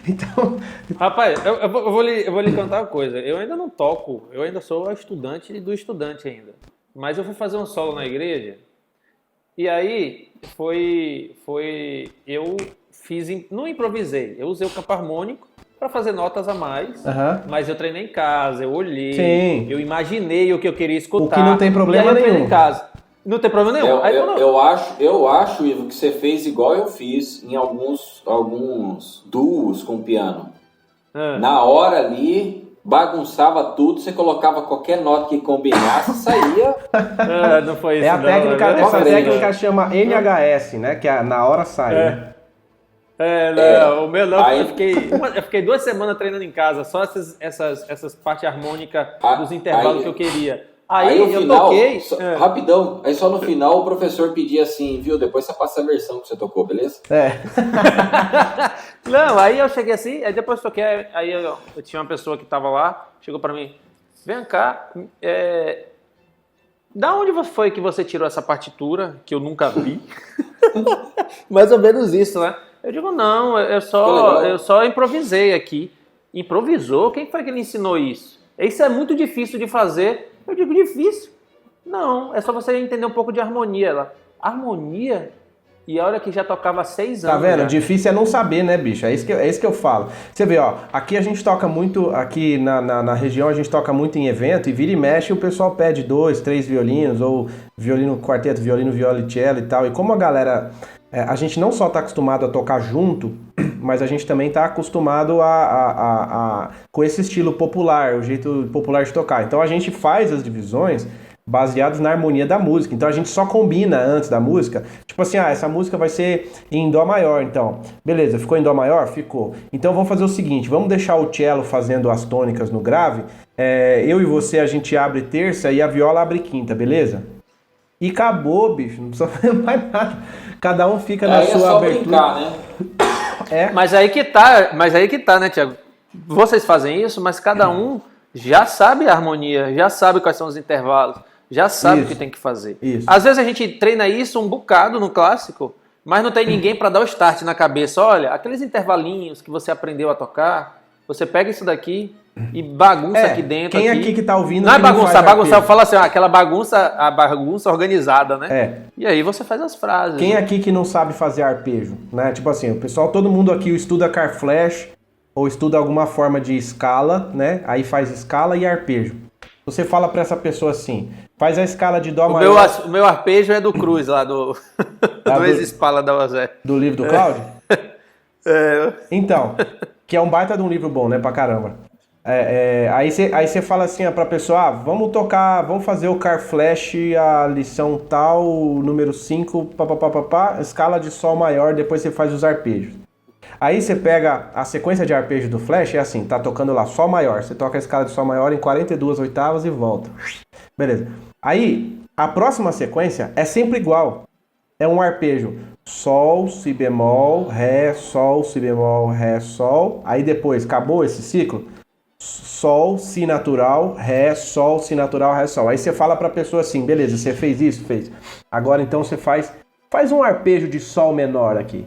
Então... Rapaz, eu vou lhe contar uma coisa. Eu ainda não toco, eu ainda sou estudante do estudante ainda. Mas eu fui fazer um solo na igreja e aí eu fiz, não improvisei, eu usei o campo harmônico para fazer notas a mais, mas eu treinei em casa, eu olhei, Sim. Eu imaginei o que eu queria escutar. O que não tem problema nenhum. Em casa. Não tem problema nenhum. Eu acho, Ivo, que você fez igual eu fiz em alguns duos com piano. Na hora ali, bagunçava tudo, você colocava qualquer nota que combinasse, saía. Não foi isso. Essa técnica chama NHS, né? Que na hora sai, né? O meu não, eu fiquei 2 semanas treinando em casa, só essas partes harmônicas dos intervalos que eu queria. Aí no eu final, toquei... Rapidão, aí só no final o professor pedia assim, viu, depois você passa a versão que você tocou, beleza? Não, aí eu cheguei assim, aí depois toquei, aí eu tinha uma pessoa que tava lá, chegou pra mim, vem cá, da onde foi que você tirou essa partitura, que eu nunca vi? Mais ou menos isso, né? Eu digo, não, eu só improvisei aqui. Improvisou? Quem foi que lhe ensinou isso? Isso é muito difícil de fazer. Eu digo, difícil? Não, é só você entender um pouco de harmonia. Ela, harmonia? E a hora que já tocava há 6 anos. Tá vendo? Já. Difícil é não saber, né, bicho? É isso que eu falo. Você vê, ó, aqui a gente toca muito, aqui na região a gente toca muito em evento e vira e mexe o pessoal pede 2, 3 violinos, ou violino quarteto, violino, violoncello e tal. E como a galera, a gente não só tá acostumado a tocar junto, mas a gente também tá acostumado com esse estilo popular, o jeito popular de tocar. Então a gente faz as divisões baseados na harmonia da música. Então a gente só combina antes da música. Tipo assim, essa música vai ser em Dó maior, então. Beleza, ficou em Dó maior? Ficou. Então vamos fazer o seguinte, vamos deixar o cello fazendo as tônicas no grave. Eu e você, a gente abre terça e a viola abre quinta, beleza? E acabou, bicho. Não precisa fazer mais nada. Cada um fica na sua abertura. Brincar, né? Mas aí que tá, né, Thiago? Vocês fazem isso, mas cada um já sabe a harmonia, já sabe quais são os intervalos, já sabe o que tem que fazer. Isso. Às vezes a gente treina isso um bocado no clássico, mas não tem ninguém para dar o start na cabeça. Olha, aqueles intervalinhos que você aprendeu a tocar, você pega isso daqui e bagunça aqui dentro. Quem aqui que tá ouvindo... Não é bagunçar, fala assim, aquela a bagunça organizada, né? E aí você faz as frases. Quem aqui que não sabe fazer arpejo, né? Tipo assim, o pessoal, todo mundo aqui estuda car flash ou estuda alguma forma de escala, né? Aí faz escala e arpejo. Você fala pra essa pessoa assim, faz a escala de Dó maior... O meu arpejo é do Cruz, lá do ex-espala da Ozé. Do livro do Cláudio? Então, que é um baita de um livro bom, né? Pra caramba. Aí você fala assim pra pessoa, vamos fazer o car flash, a lição tal, número 5, escala de Sol maior, depois você faz os arpejos. Aí você pega a sequência de arpejo do flash, é assim, tá tocando lá Sol maior, você toca a escala de Sol maior em 42 oitavas e volta. Beleza. Aí, a próxima sequência é sempre igual. É um arpejo Sol, Si bemol, Ré, Sol, Si bemol, Ré, Sol. Aí depois, acabou esse ciclo? Sol, Si natural, Ré, Sol, Si natural, Ré, Sol. Aí você fala pra pessoa assim, beleza, você fez isso? Fez. Agora então você faz um arpejo de Sol menor aqui.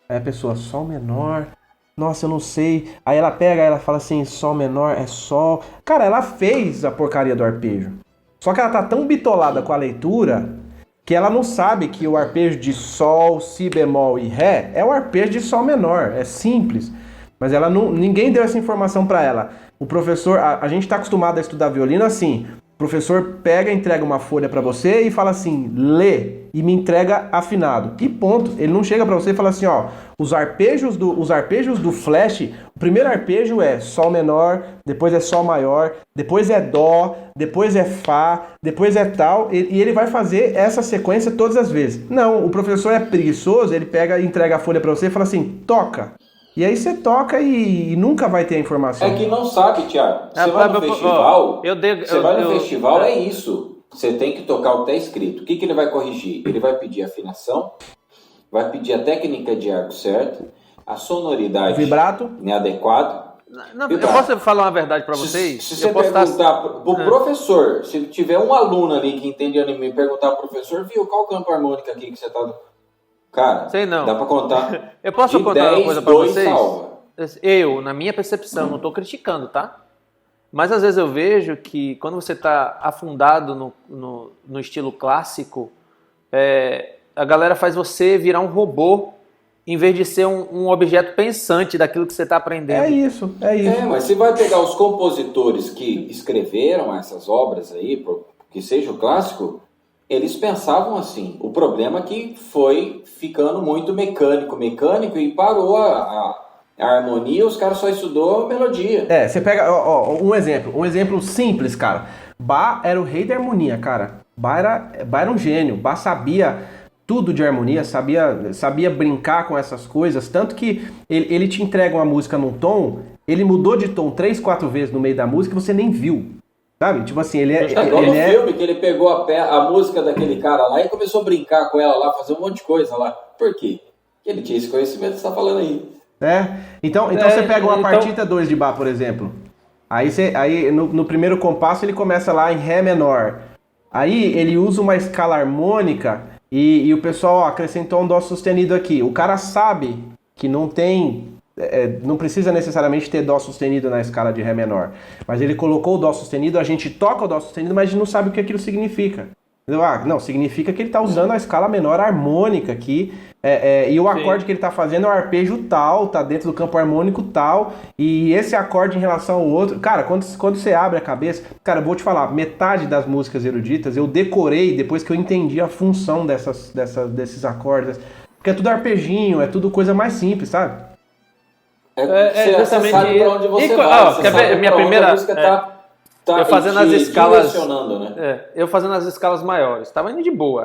Aí a pessoa, Sol menor, nossa, eu não sei. Aí ela pega, ela fala assim, Sol menor é Sol. Cara, ela fez a porcaria do arpejo. Só que ela tá tão bitolada com a leitura que ela não sabe que o arpejo de Sol, Si bemol e Ré é o arpejo de Sol menor. É simples. Mas ninguém deu essa informação para ela. O professor, a gente está acostumado a estudar violino assim. O professor pega, entrega uma folha para você e fala assim, lê e me entrega afinado. E ponto. Ele não chega para você e fala assim, ó, os arpejos do flash, o primeiro arpejo é Sol menor, depois é Sol maior, depois é Dó, depois é Fá, depois é tal, e ele vai fazer essa sequência todas as vezes. Não, o professor é preguiçoso, ele pega e entrega a folha para você e fala assim, toca. E aí você toca e nunca vai ter a informação. É que não sabe, Thiago. Você vai no festival, festival é isso. Você tem que tocar o que está escrito. O que ele vai corrigir? Ele vai pedir a afinação, vai pedir a técnica de arco certo. a sonoridade vibrato inadequada. Não, eu posso falar uma verdade para vocês? Se você perguntar pro professor, se tiver um aluno ali que entende anime e perguntar pro professor, viu, qual campo harmônico aqui que você tá... Cara, sei não. Dá pra contar. Eu posso contar uma coisa pra vocês? Salva. Eu, na minha percepção, não tô criticando, tá? Mas às vezes eu vejo que quando você tá afundado no estilo clássico, a galera faz você virar um robô em vez de ser um objeto pensante daquilo que você está aprendendo. É isso. Mas você vai pegar os compositores que escreveram essas obras aí, que seja o clássico, eles pensavam assim. O problema é que foi ficando muito mecânico e parou a harmonia, os caras só estudou melodia. Você pega um exemplo simples, cara. Bach era o rei da harmonia, cara. Bach era um gênio. Bach sabia tudo de harmonia, sabia brincar com essas coisas, tanto que ele te entrega uma música num tom, ele mudou de tom 3, 4 vezes no meio da música e você nem viu, sabe? Tipo assim, ele igual no filme, que ele pegou a música daquele cara lá e começou a brincar com ela lá, fazer um monte de coisa lá. Por quê? Porque ele tinha esse conhecimento que você tá falando aí. Então você pega uma partita 2 de Bach, por exemplo, aí no primeiro compasso ele começa lá em Ré menor, aí ele usa uma escala harmônica. E o pessoal acrescentou um dó sustenido aqui. O cara sabe que não precisa necessariamente ter dó sustenido na escala de Ré menor. Mas ele colocou o dó sustenido, a gente toca o dó sustenido, mas a gente não sabe o que aquilo significa. Não, significa que ele está usando a escala menor harmônica aqui, e o acorde que ele está fazendo é o arpejo tal, está dentro do campo harmônico tal, e esse acorde em relação ao outro... Cara, quando você abre a cabeça... Cara, eu vou te falar, metade das músicas eruditas eu decorei depois que eu entendi a função desses acordes, porque é tudo arpejinho, é tudo coisa mais simples, sabe? Você sabe pra onde você vai, quer ver minha primeira... eu fazendo as escalas, né? Eu fazendo as escalas maiores, estava indo de boa.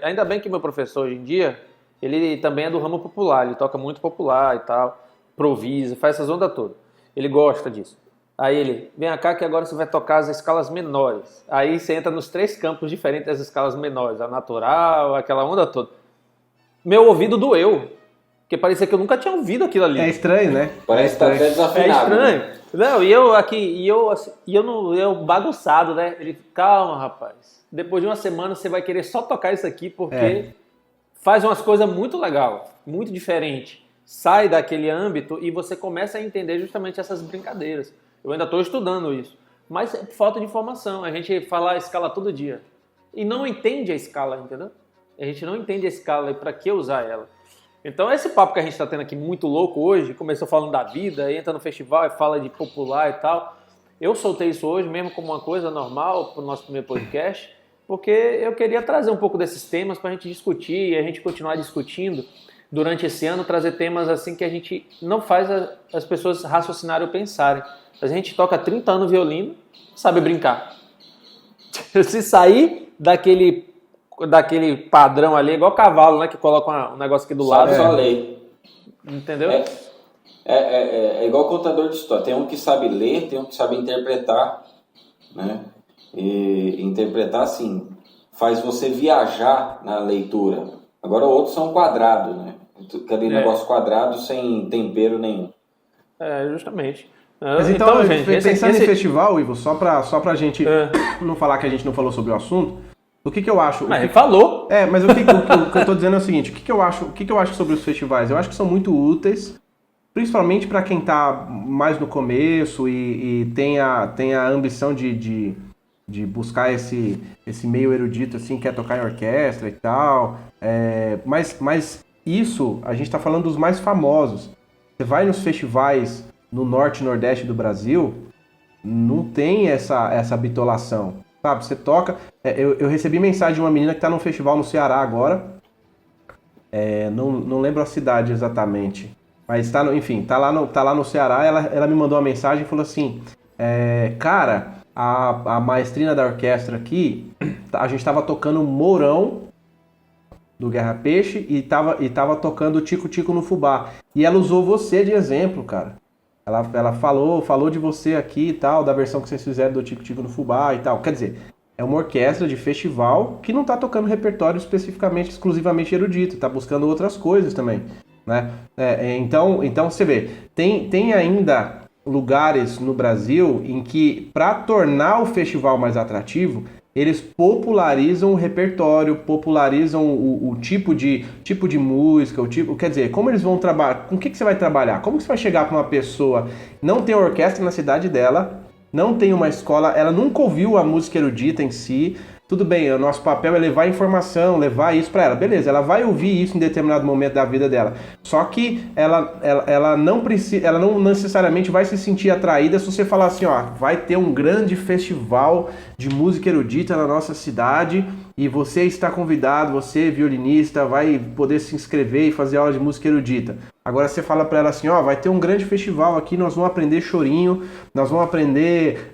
Ainda bem que meu professor hoje em dia, ele também é do ramo popular, ele toca muito popular e tal, improvisa, faz essas ondas todas. Ele gosta disso. Aí ele, vem cá que agora você vai tocar as escalas menores. Aí você entra nos 3 campos diferentes das escalas menores, a natural, aquela onda toda. Meu ouvido doeu, porque parecia que eu nunca tinha ouvido aquilo ali. É estranho, né? Parece que tá até desafinado. É estranho. Né? Não, eu bagunçado, né? Ele, calma, rapaz. Depois de uma semana você vai querer só tocar isso aqui porque faz umas coisas muito legal, muito diferente. Sai daquele âmbito e você começa a entender justamente essas brincadeiras. Eu ainda estou estudando isso. Mas é falta de informação. A gente fala a escala todo dia. E não entende a escala, entendeu? A gente não entende a escala e para que usar ela. Então esse papo que a gente está tendo aqui muito louco hoje, começou falando da vida, entra no festival e fala de popular e tal. Eu soltei isso hoje mesmo como uma coisa normal para o nosso primeiro podcast, porque eu queria trazer um pouco desses temas para a gente discutir e a gente continuar discutindo durante esse ano, trazer temas assim que a gente não faz as pessoas raciocinarem ou pensarem. A gente toca 30 anos violino, sabe brincar. Se sair daquele padrão ali, igual cavalo, né? Que coloca um negócio aqui do lado. Só lei. Entendeu? É igual contador de história. Tem um que sabe ler, tem um que sabe interpretar, né? E interpretar, assim, faz você viajar na leitura. Agora, outros são quadrados, né? Aquele negócio quadrado sem tempero nenhum. Justamente. Mas então gente, pensando em festival, Ivo, só pra gente não falar que a gente não falou sobre o assunto, o que eu acho... Mas ele falou. Mas o que eu tô dizendo é o seguinte, o que eu acho sobre os festivais? Eu acho que são muito úteis, principalmente para quem tá mais no começo e tem a ambição de buscar esse meio erudito, assim, quer tocar em orquestra e tal. Mas isso, a gente tá falando dos mais famosos. Você vai nos festivais no norte e nordeste do Brasil, não tem essa bitolação. Sabe, você toca... Eu recebi mensagem de uma menina que está num festival no Ceará agora. Não lembro a cidade exatamente. Mas tá lá no Ceará. Ela me mandou uma mensagem e falou assim... cara, a maestrina da orquestra aqui... A gente estava tocando Mourão do Guerra Peixe e tava tocando Tico Tico no Fubá. E ela usou você de exemplo, cara. Ela falou de você aqui e tal, da versão que vocês fizeram do Tico Tico no Fubá e tal. Quer dizer, é uma orquestra de festival que não tá tocando repertório exclusivamente erudito, tá buscando outras coisas também. né? Então você vê, tem ainda lugares no Brasil em que, para tornar o festival mais atrativo, eles popularizam o repertório, popularizam o tipo de música, quer dizer, como eles vão trabalhar, com o que você vai trabalhar, como que você vai chegar para uma pessoa, não tem orquestra na cidade dela, não tem uma escola, ela nunca ouviu a música erudita em si. Tudo bem, o nosso papel é levar informação, levar isso para ela. Beleza, ela vai ouvir isso em determinado momento da vida dela. Só que ela não necessariamente vai se sentir atraída se você falar assim, ó, vai ter um grande festival de música erudita na nossa cidade e você está convidado, você, violinista, vai poder se inscrever e fazer aula de música erudita. Agora você fala para ela assim, ó, vai ter um grande festival aqui, nós vamos aprender chorinho, nós vamos aprender,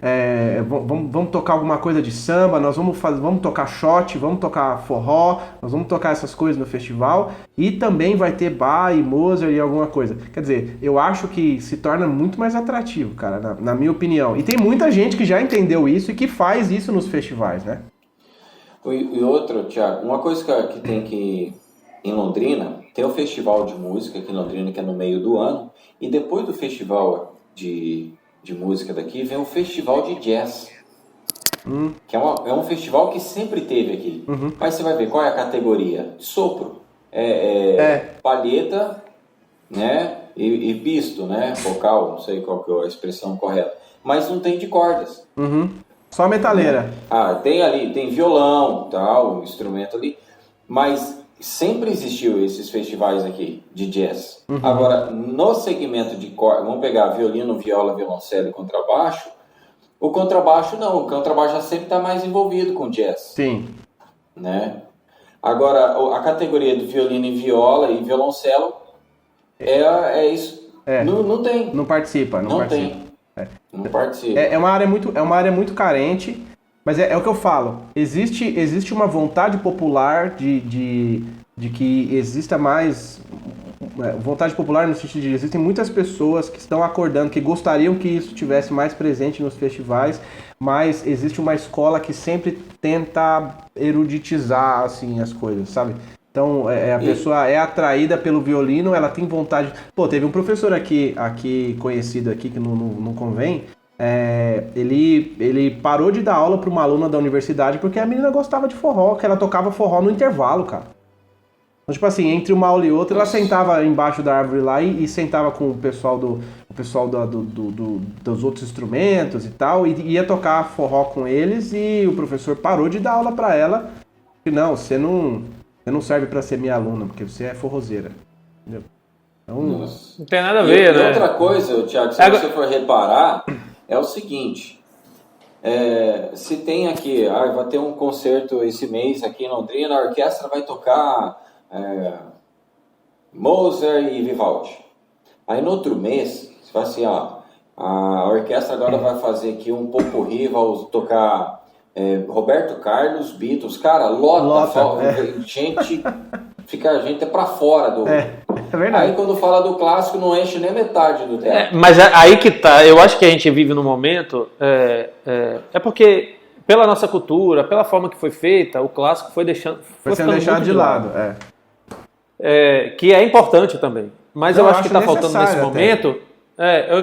vamos tocar alguma coisa de samba, nós vamos tocar shot, vamos tocar forró, nós vamos tocar essas coisas no festival e também vai ter Bach e Mozart e alguma coisa. Quer dizer, eu acho que se torna muito mais atrativo, cara, na minha opinião. E tem muita gente que já entendeu isso e que faz isso nos festivais, né? E outro, Thiago, uma coisa que tem que em Londrina, tem o festival de música aqui em Londrina, que é no meio do ano, e depois do festival de música daqui, vem o festival de jazz, que é um festival que sempre teve aqui. Mas você vai ver qual é a categoria? Sopro, palheta, né, e pisto, né, vocal, não sei qual que é a expressão correta, mas não tem de cordas. Só metaleira. Tem violão, tal, instrumento ali, mas sempre existiu esses festivais aqui de jazz. Agora, no segmento de corda, vamos pegar violino, viola, violoncelo e contrabaixo, o contrabaixo não, o contrabaixo já sempre está mais envolvido com jazz. Sim. Né? Agora, a categoria do violino e viola e violoncelo é isso. Não tem. Não participa. Não tem. Não participa. É uma área muito carente, mas é o que eu falo. Existe uma vontade popular de que exista mais... vontade popular no sentido de existem muitas pessoas que estão acordando, que gostariam que isso tivesse mais presente nos festivais, mas existe uma escola que sempre tenta eruditizar assim, as coisas, sabe? Então, a pessoa é atraída pelo violino, ela tem vontade... Pô, teve um professor aqui conhecido aqui, que não convém, ele parou de dar aula para uma aluna da universidade porque a menina gostava de forró, que ela tocava forró no intervalo, cara. Então, tipo assim, entre uma aula e outra, ela sentava embaixo da árvore lá e sentava com o pessoal dos outros instrumentos e tal, e ia tocar forró com eles, e o professor parou de dar aula para ela, e não, você não serve para ser minha aluna, porque você é forrozeira. Entendeu? Então, não tem nada a ver, né? E outra coisa, Thiago, se você for reparar, é o seguinte, se tem aqui, vai ter um concerto esse mês aqui em Londrina, a orquestra vai tocar Mozart e Vivaldi. Aí no outro mês, você fala assim, a orquestra agora vai fazer aqui um potpourri, vai tocar Roberto Carlos, Beatles, cara, lota. Gente, fica a gente pra fora do... É verdade. Aí quando fala do clássico, não enche nem metade do teatro. Mas aí que tá, eu acho que a gente vive num momento, porque pela nossa cultura, pela forma que foi feita, o clássico foi sendo deixado de lado. Que é importante também. Mas eu acho que está faltando nesse até. momento.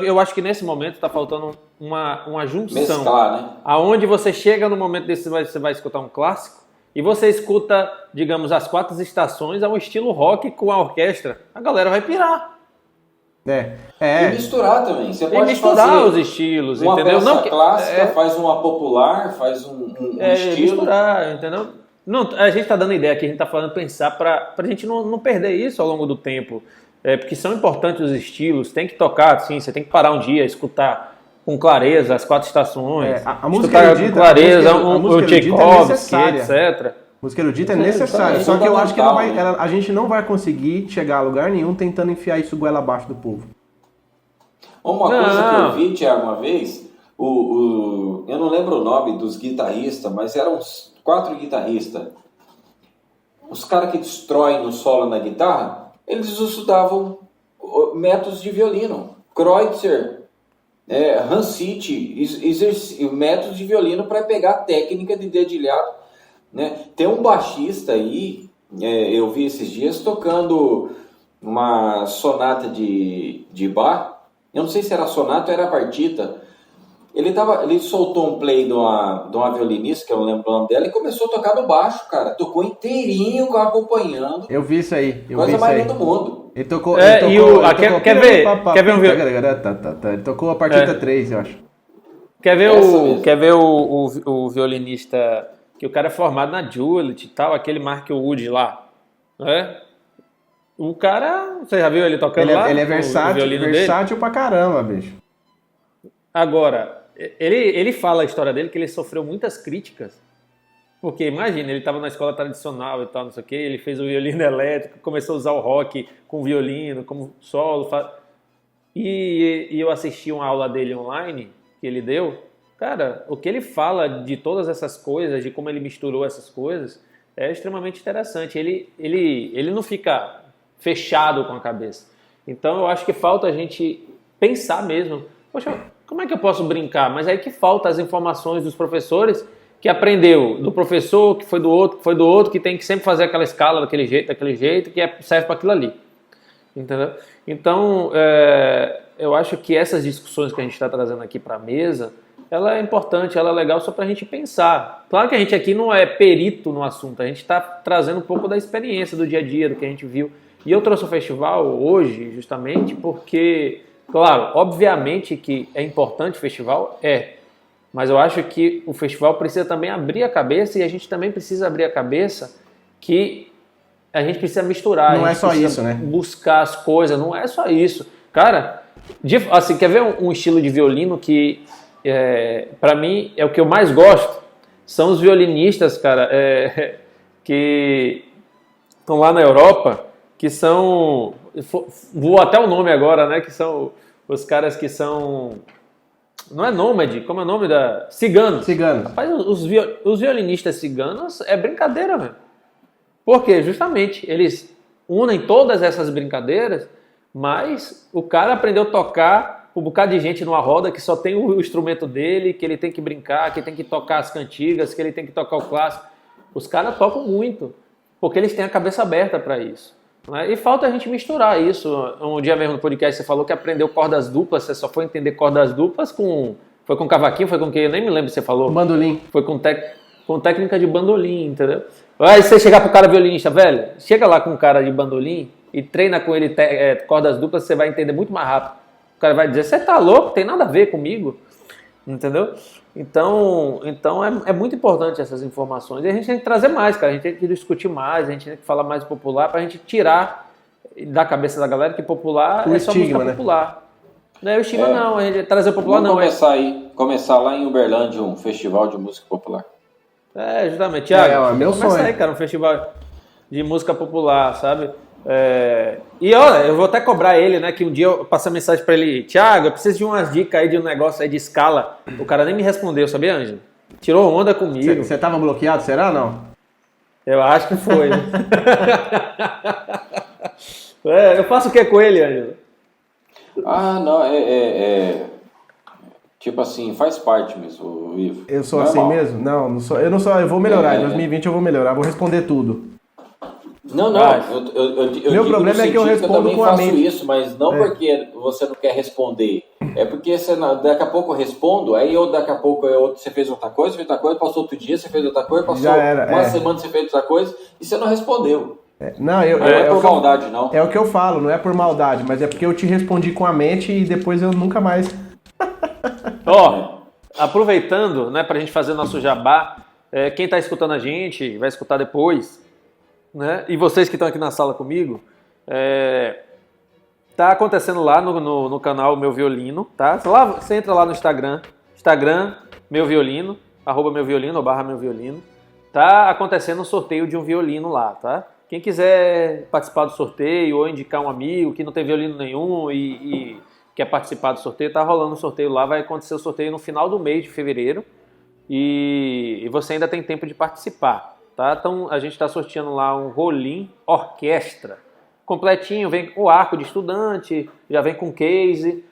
Eu acho que nesse momento está faltando uma junção. Mesclar, né? Aonde você chega no momento desse, você vai escutar um clássico e você escuta, digamos, as 4 estações a um estilo rock com a orquestra. A galera vai pirar. E misturar também. Você pode misturar fazer os estilos, uma entendeu? peça clássica, faz uma popular, faz um estilo. Misturar, entendeu? Não, a gente está dando ideia aqui, a gente está falando pensar para a gente não perder isso ao longo do tempo. Porque são importantes os estilos, tem que tocar, assim, você tem que parar um dia, escutar com clareza as 4 estações, a música erudita, com clareza o Tchaikovsky, etc. Música erudita é necessária, só que eu acho que a gente não vai conseguir chegar a lugar nenhum tentando enfiar isso goela abaixo do povo. Uma coisa que eu vi, Thiago, uma vez, eu não lembro o nome dos guitarristas, mas eram uns 4 guitarristas. Os caras que destroem no solo na guitarra, eles estudavam métodos de violino. Kreutzer, Hansich, métodos de violino para pegar a técnica de dedilhado. Né? Tem um baixista aí, eu vi esses dias tocando uma sonata de Bach. Eu não sei se era sonata ou era partita. Ele soltou um play de uma violinista, que eu não lembro o nome dela, e começou a tocar no baixo, cara. Tocou inteirinho, acompanhando. Eu vi isso aí. Coisa mais linda do mundo. Ele tocou. Quer ver um Ele tocou a partida 3, eu acho. Quer ver o violinista, que o cara é formado na Juilliard e tal, aquele Mark Wood lá, né? O cara, você já viu ele tocando lá? Ele é versátil pra caramba, bicho. Agora, ele fala a história dele, que ele sofreu muitas críticas, porque imagina, ele estava na escola tradicional e tal, não sei o quê, ele fez o violino elétrico, começou a usar o rock com violino, como solo, e eu assisti uma aula dele online, que ele deu. Cara, o que ele fala de todas essas coisas, de como ele misturou essas coisas, é extremamente interessante. Ele não fica fechado com a cabeça. Então eu acho que falta a gente pensar mesmo. Poxa, como é que eu posso brincar? Mas aí que falta as informações dos professores, que aprendeu do professor, que foi do outro, que tem que sempre fazer aquela escala daquele jeito, que serve para aquilo ali. Entendeu? Então, eu acho que essas discussões que a gente está trazendo aqui para a mesa, ela é importante, ela é legal só para a gente pensar. Claro que a gente aqui não é perito no assunto, a gente está trazendo um pouco da experiência do dia a dia, do que a gente viu. E eu trouxe o festival hoje justamente porque, claro, obviamente que é importante o festival, mas eu acho que o festival precisa também abrir a cabeça, e a gente também precisa abrir a cabeça que a gente precisa misturar. Não é só isso, né? Buscar as coisas, não é só isso. Cara, assim, quer ver um estilo de violino que, para mim, é o que eu mais gosto? São os violinistas, cara, que estão lá na Europa, que são... Vou até o nome agora, né? Que são os caras que são... Não é nômade, como é o nome da... Ciganos. Rapaz, os violinistas ciganos é brincadeira, velho. Por quê? Justamente, eles unem todas essas brincadeiras, mas o cara aprendeu a tocar um bocado de gente numa roda que só tem o instrumento dele, que ele tem que brincar, que tem que tocar as cantigas, que ele tem que tocar o clássico. Os caras tocam muito, porque eles têm a cabeça aberta para isso. Né? E falta a gente misturar isso. Um dia mesmo no podcast você falou que aprendeu cordas duplas, você só foi entender cordas duplas foi com cavaquinho, foi com o que? Eu nem me lembro se você falou. Bandolim. Foi com técnica de bandolim, entendeu? Aí você chegar pro cara violinista, velho, chega lá com um cara de bandolim e treina com ele cordas duplas, você vai entender muito mais rápido. O cara vai dizer, você tá louco, tem nada a ver comigo, entendeu? Então é muito importante essas informações. E a gente tem que trazer mais, cara, a gente tem que discutir mais, a gente tem que falar mais popular pra gente tirar da cabeça da galera que popular é só música popular. Não é o estigma não, a gente trazer popular não. Começar lá em Uberlândia um festival de música popular. Justamente, Thiago, meu começa sonho. aí, cara, um festival de música popular, sabe? E olha, eu vou até cobrar ele, né, que um dia eu passei a mensagem pra ele, Thiago, eu preciso de umas dicas aí de um negócio aí de escala. O cara nem me respondeu, sabia, Ângelo? Tirou onda comigo. Você tava bloqueado, será ou não? Eu acho que foi. Eu faço o que com ele, Ângelo? Não, tipo assim, faz parte mesmo, Ivo. Eu sou assim mesmo? Não sou. Eu não sou. Eu vou melhorar. Em 2020 eu vou melhorar. Vou responder tudo. Não. Eu meu problema é que eu respondo com a mente. Eu também faço isso, mas não porque você não quer responder. É porque daqui a pouco eu respondo, aí daqui a pouco você fez outra coisa, passou outro dia, você fez outra coisa, passou uma semana, você fez outra coisa, e você não respondeu. Não é por maldade, não. É o que eu falo, não é por maldade, mas é porque eu te respondi com a mente e depois eu nunca mais... Aproveitando, né, pra gente fazer nosso jabá, quem tá escutando a gente, vai escutar depois, né, e vocês que estão aqui na sala comigo, tá acontecendo lá no canal Meu Violino, tá? Você entra lá no Instagram, Meu Violino, @meuviolino, /meuviolino, tá acontecendo um sorteio de um violino lá, tá? Quem quiser participar do sorteio ou indicar um amigo que não tem violino nenhum e quer participar do sorteio, tá rolando um sorteio lá, vai acontecer o sorteio no final do mês de fevereiro e você ainda tem tempo de participar, tá? Então a gente está sorteando lá um Rolim Orquestra, completinho, vem com o arco de estudante, já vem com case,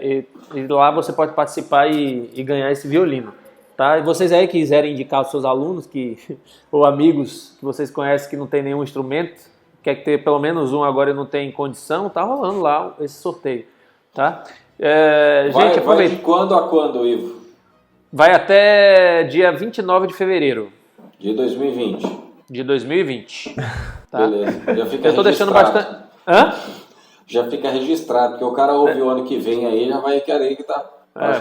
e lá você pode participar e ganhar esse violino. Tá? E vocês aí quiserem indicar os seus alunos ou amigos que vocês conhecem que não tem nenhum instrumento, quer ter pelo menos um agora e não tem condição, tá rolando lá esse sorteio, tá? Gente, vai de quando a quando, Ivo? Vai até dia 29 de fevereiro. De 2020. De 2020. Tá? Beleza. Já fica eu tô deixando bastante... Hã? Já fica registrado, porque o cara ouve o ano que vem aí, já vai querer que tá...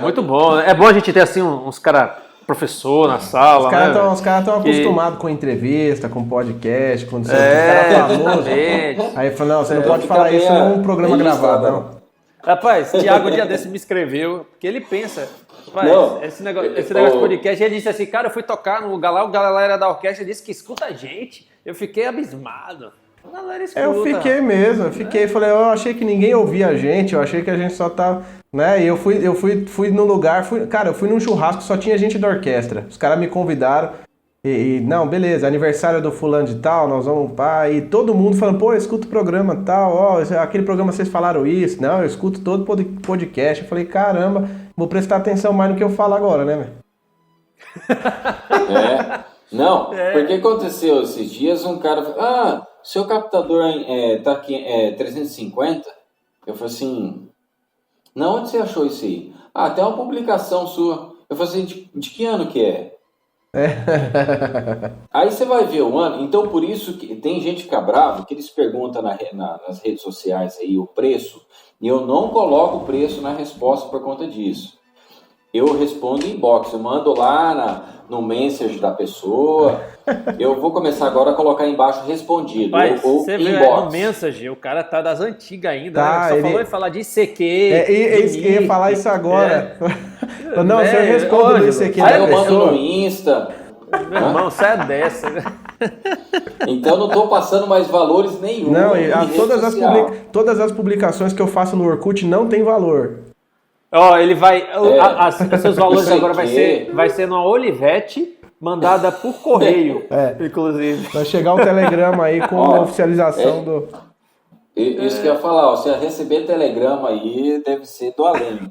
muito bom. É bom a gente ter assim uns caras professor na sala. Os caras estão acostumados com entrevista, com podcast, com os caras famosos. Aí falou, não, você não pode falar isso num programa gravado, não. Rapaz, Thiago, um dia desse me escreveu, porque ele pensa, rapaz, esse negócio de podcast, ele disse assim, cara, eu fui tocar no lugar lá, o galera da orquestra disse que escuta a gente. Eu fiquei abismado. A galera escuta. Eu fiquei mesmo, falei, eu achei que ninguém ouvia a gente, eu achei que a gente só tava, né, e eu fui no lugar, eu fui num churrasco, só tinha gente da orquestra, os caras me convidaram, não, beleza, aniversário do fulano de tal, nós vamos, e todo mundo falando, pô, eu escuto o programa tal, aquele programa vocês falaram isso, não, eu escuto todo podcast, eu falei, caramba, vou prestar atenção mais no que eu falo agora, né, velho? Não, porque aconteceu esses dias, um cara falou, seu captador tá aqui, 350? Eu falei assim, não, onde você achou isso aí? Tem uma publicação sua. Eu falei assim, de que ano que é? Aí você vai ver o ano, então por isso que tem gente que fica bravo, que eles perguntam nas redes sociais aí o preço, e eu não coloco o preço na resposta por conta disso. Eu respondo inbox, eu mando lá no message da pessoa. Eu vou começar agora a colocar embaixo respondido. Pai, ou você inbox. No message, o cara tá das antigas ainda, né? Só falou em falar de ICQ. Eu ia falar isso agora. Não, você responde no ICQ. Aí eu mando no Insta. Meu irmão, sai dessa. Então não tô passando mais valores nenhum. Não, todas as publicações que eu faço no Orkut não tem valor. Ele vai... seus valores agora vai ser numa Olivete mandada por correio, inclusive. Vai chegar um telegrama aí com a oficialização do... Isso que eu ia falar, se receber telegrama aí, deve ser do além.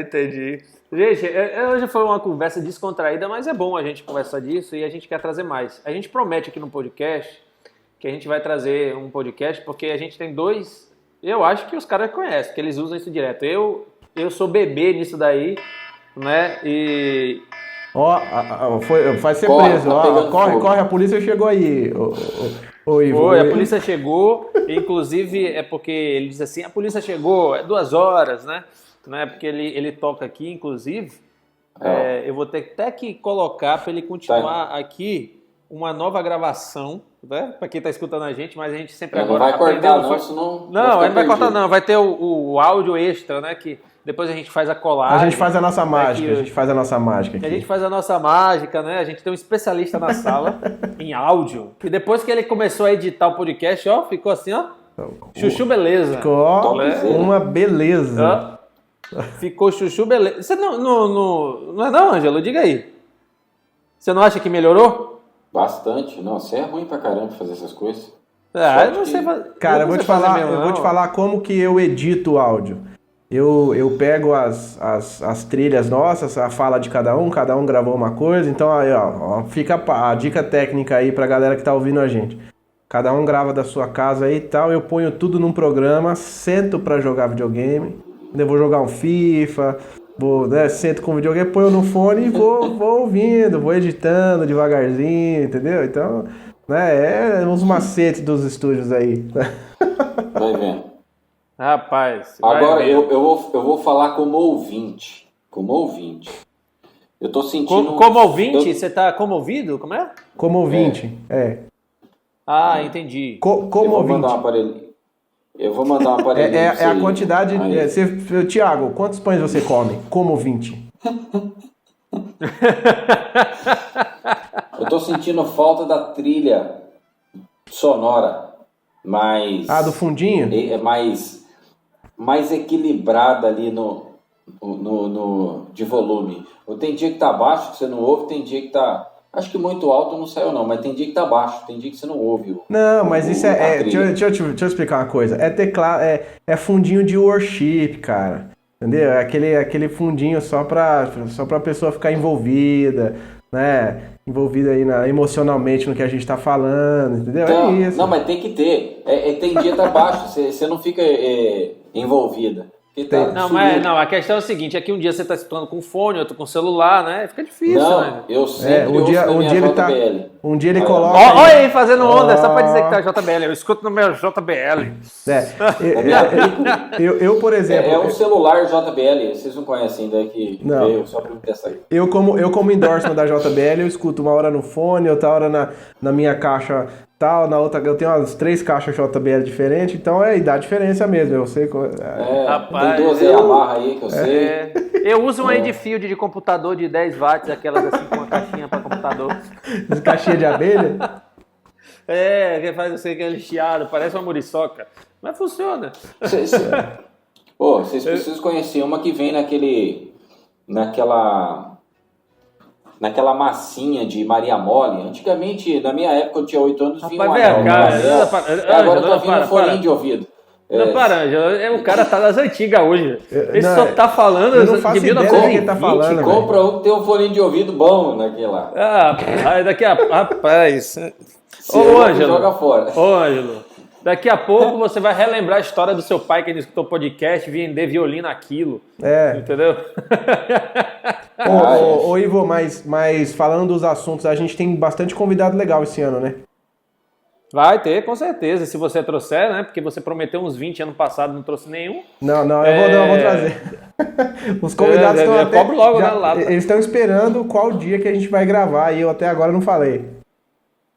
Entendi. Gente, hoje foi uma conversa descontraída, mas é bom a gente conversar disso e a gente quer trazer mais. A gente promete aqui no podcast que a gente vai trazer um podcast, porque a gente tem dois... Eu acho que os caras conhecem, que eles usam isso direto. Eu sou bebê nisso daí, né? E... vai ser preso. Corre, a polícia chegou aí. Ivo. A polícia chegou, inclusive é porque ele diz assim, a polícia chegou, 2 horas, né? Porque ele toca aqui, inclusive. Eu vou ter até que colocar para ele continuar aqui uma nova gravação, né? Para quem está escutando a gente, mas a gente sempre agora não vai cortar não, senão não, ele não vai cortar não, vai ter o áudio extra, né? Que depois a gente faz a colagem. A gente faz a nossa mágica, a gente faz a nossa mágica aqui. A gente faz a nossa mágica, né? A gente tem um especialista na sala em áudio. E depois que ele começou a editar o podcast, ficou assim, chuchu beleza. Ficou uma beleza. Ficou chuchu beleza. Você não é não, Ângelo? Diga aí. Você não acha que melhorou? Bastante. Não, você é ruim pra caramba fazer essas coisas. Eu não sei. Cara, eu vou te falar como que eu edito o áudio. Eu pego as trilhas nossas, a fala de cada um gravou uma coisa, então aí, fica a dica técnica aí pra galera que tá ouvindo a gente. Cada um grava da sua casa aí e tal, eu ponho tudo num programa, sento pra jogar videogame, eu vou jogar um FIFA, sento com o videogame, ponho no fone e vou ouvindo, vou editando devagarzinho, entendeu? Então, uns macetes dos estúdios aí. Vai vendo. Rapaz. Agora eu vou falar como ouvinte. Eu tô sentindo. Como ouvinte? Você tá comovido? Como é? Como ouvinte, Entendi. Como ouvinte. Eu vou mandar um aparelho. É a quantidade. Thiago, quantos pães você come? Como ouvinte. Eu tô sentindo falta da trilha sonora. Mais. Do fundinho? É mais equilibrada ali de volume. Tem dia que tá baixo, que você não ouve, tem dia que tá... Acho que muito alto não saiu não, mas tem dia que tá baixo, tem dia que você não ouve. Isso deixa eu explicar uma coisa. É fundinho de worship, cara. Entendeu? É aquele fundinho só pra pessoa ficar envolvida, né? envolvido aí emocionalmente no que a gente tá falando, entendeu? Então, é isso. Não, mas tem que ter. Tem dia tá baixo, você não fica envolvida. Não, a questão é o seguinte, é que um dia você tá escutando com fone, outro com celular, né? Fica difícil, não, né? Eu sempre um dia ele tá, um dia ele coloca... Olha aí, fazendo onda, só pra dizer que tá JBL. Eu escuto no meu JBL. Eu, por exemplo... É um celular JBL, vocês não conhecem ainda, que veio só pra me testar aí. Eu como endorsement da JBL, eu escuto uma hora no fone, outra hora na minha caixa... tal, na outra eu tenho umas 3 caixas JBL diferentes, então dá diferença mesmo, eu sei. Rapaz, tem 12 Yamaha aí que eu sei. Eu uso um Endfield de computador de 10 watts, aquelas assim com uma caixinha para computador. Caixinha de abelha? Que faz aquele chiado, parece uma muriçoca, mas funciona. Vocês precisam conhecer uma que vem naquela massinha de Maria Mole. Antigamente, na minha época, eu tinha 8 anos, vinha uma agora tá vindo foninho de ouvido. O cara tá das antigas hoje. Ele só tá falando de 1920. Tá falando, compra um que tem um foninho de ouvido bom naquele lá. Daqui a... Rapaz... Ô, Ângelo, joga fora. Ô, Ângelo, daqui a pouco você vai relembrar a história do seu pai que ele escutou podcast, vender violino naquilo. Entendeu? Ô, Ivo, mas falando dos assuntos, a gente tem bastante convidado legal esse ano, né? Vai ter, com certeza, se você trouxer, né? Porque você prometeu uns 20 ano passado, não trouxe nenhum. Não, eu vou trazer. Os convidados estão até... Cobro logo, né? Eles estão esperando qual dia que a gente vai gravar e eu até agora não falei.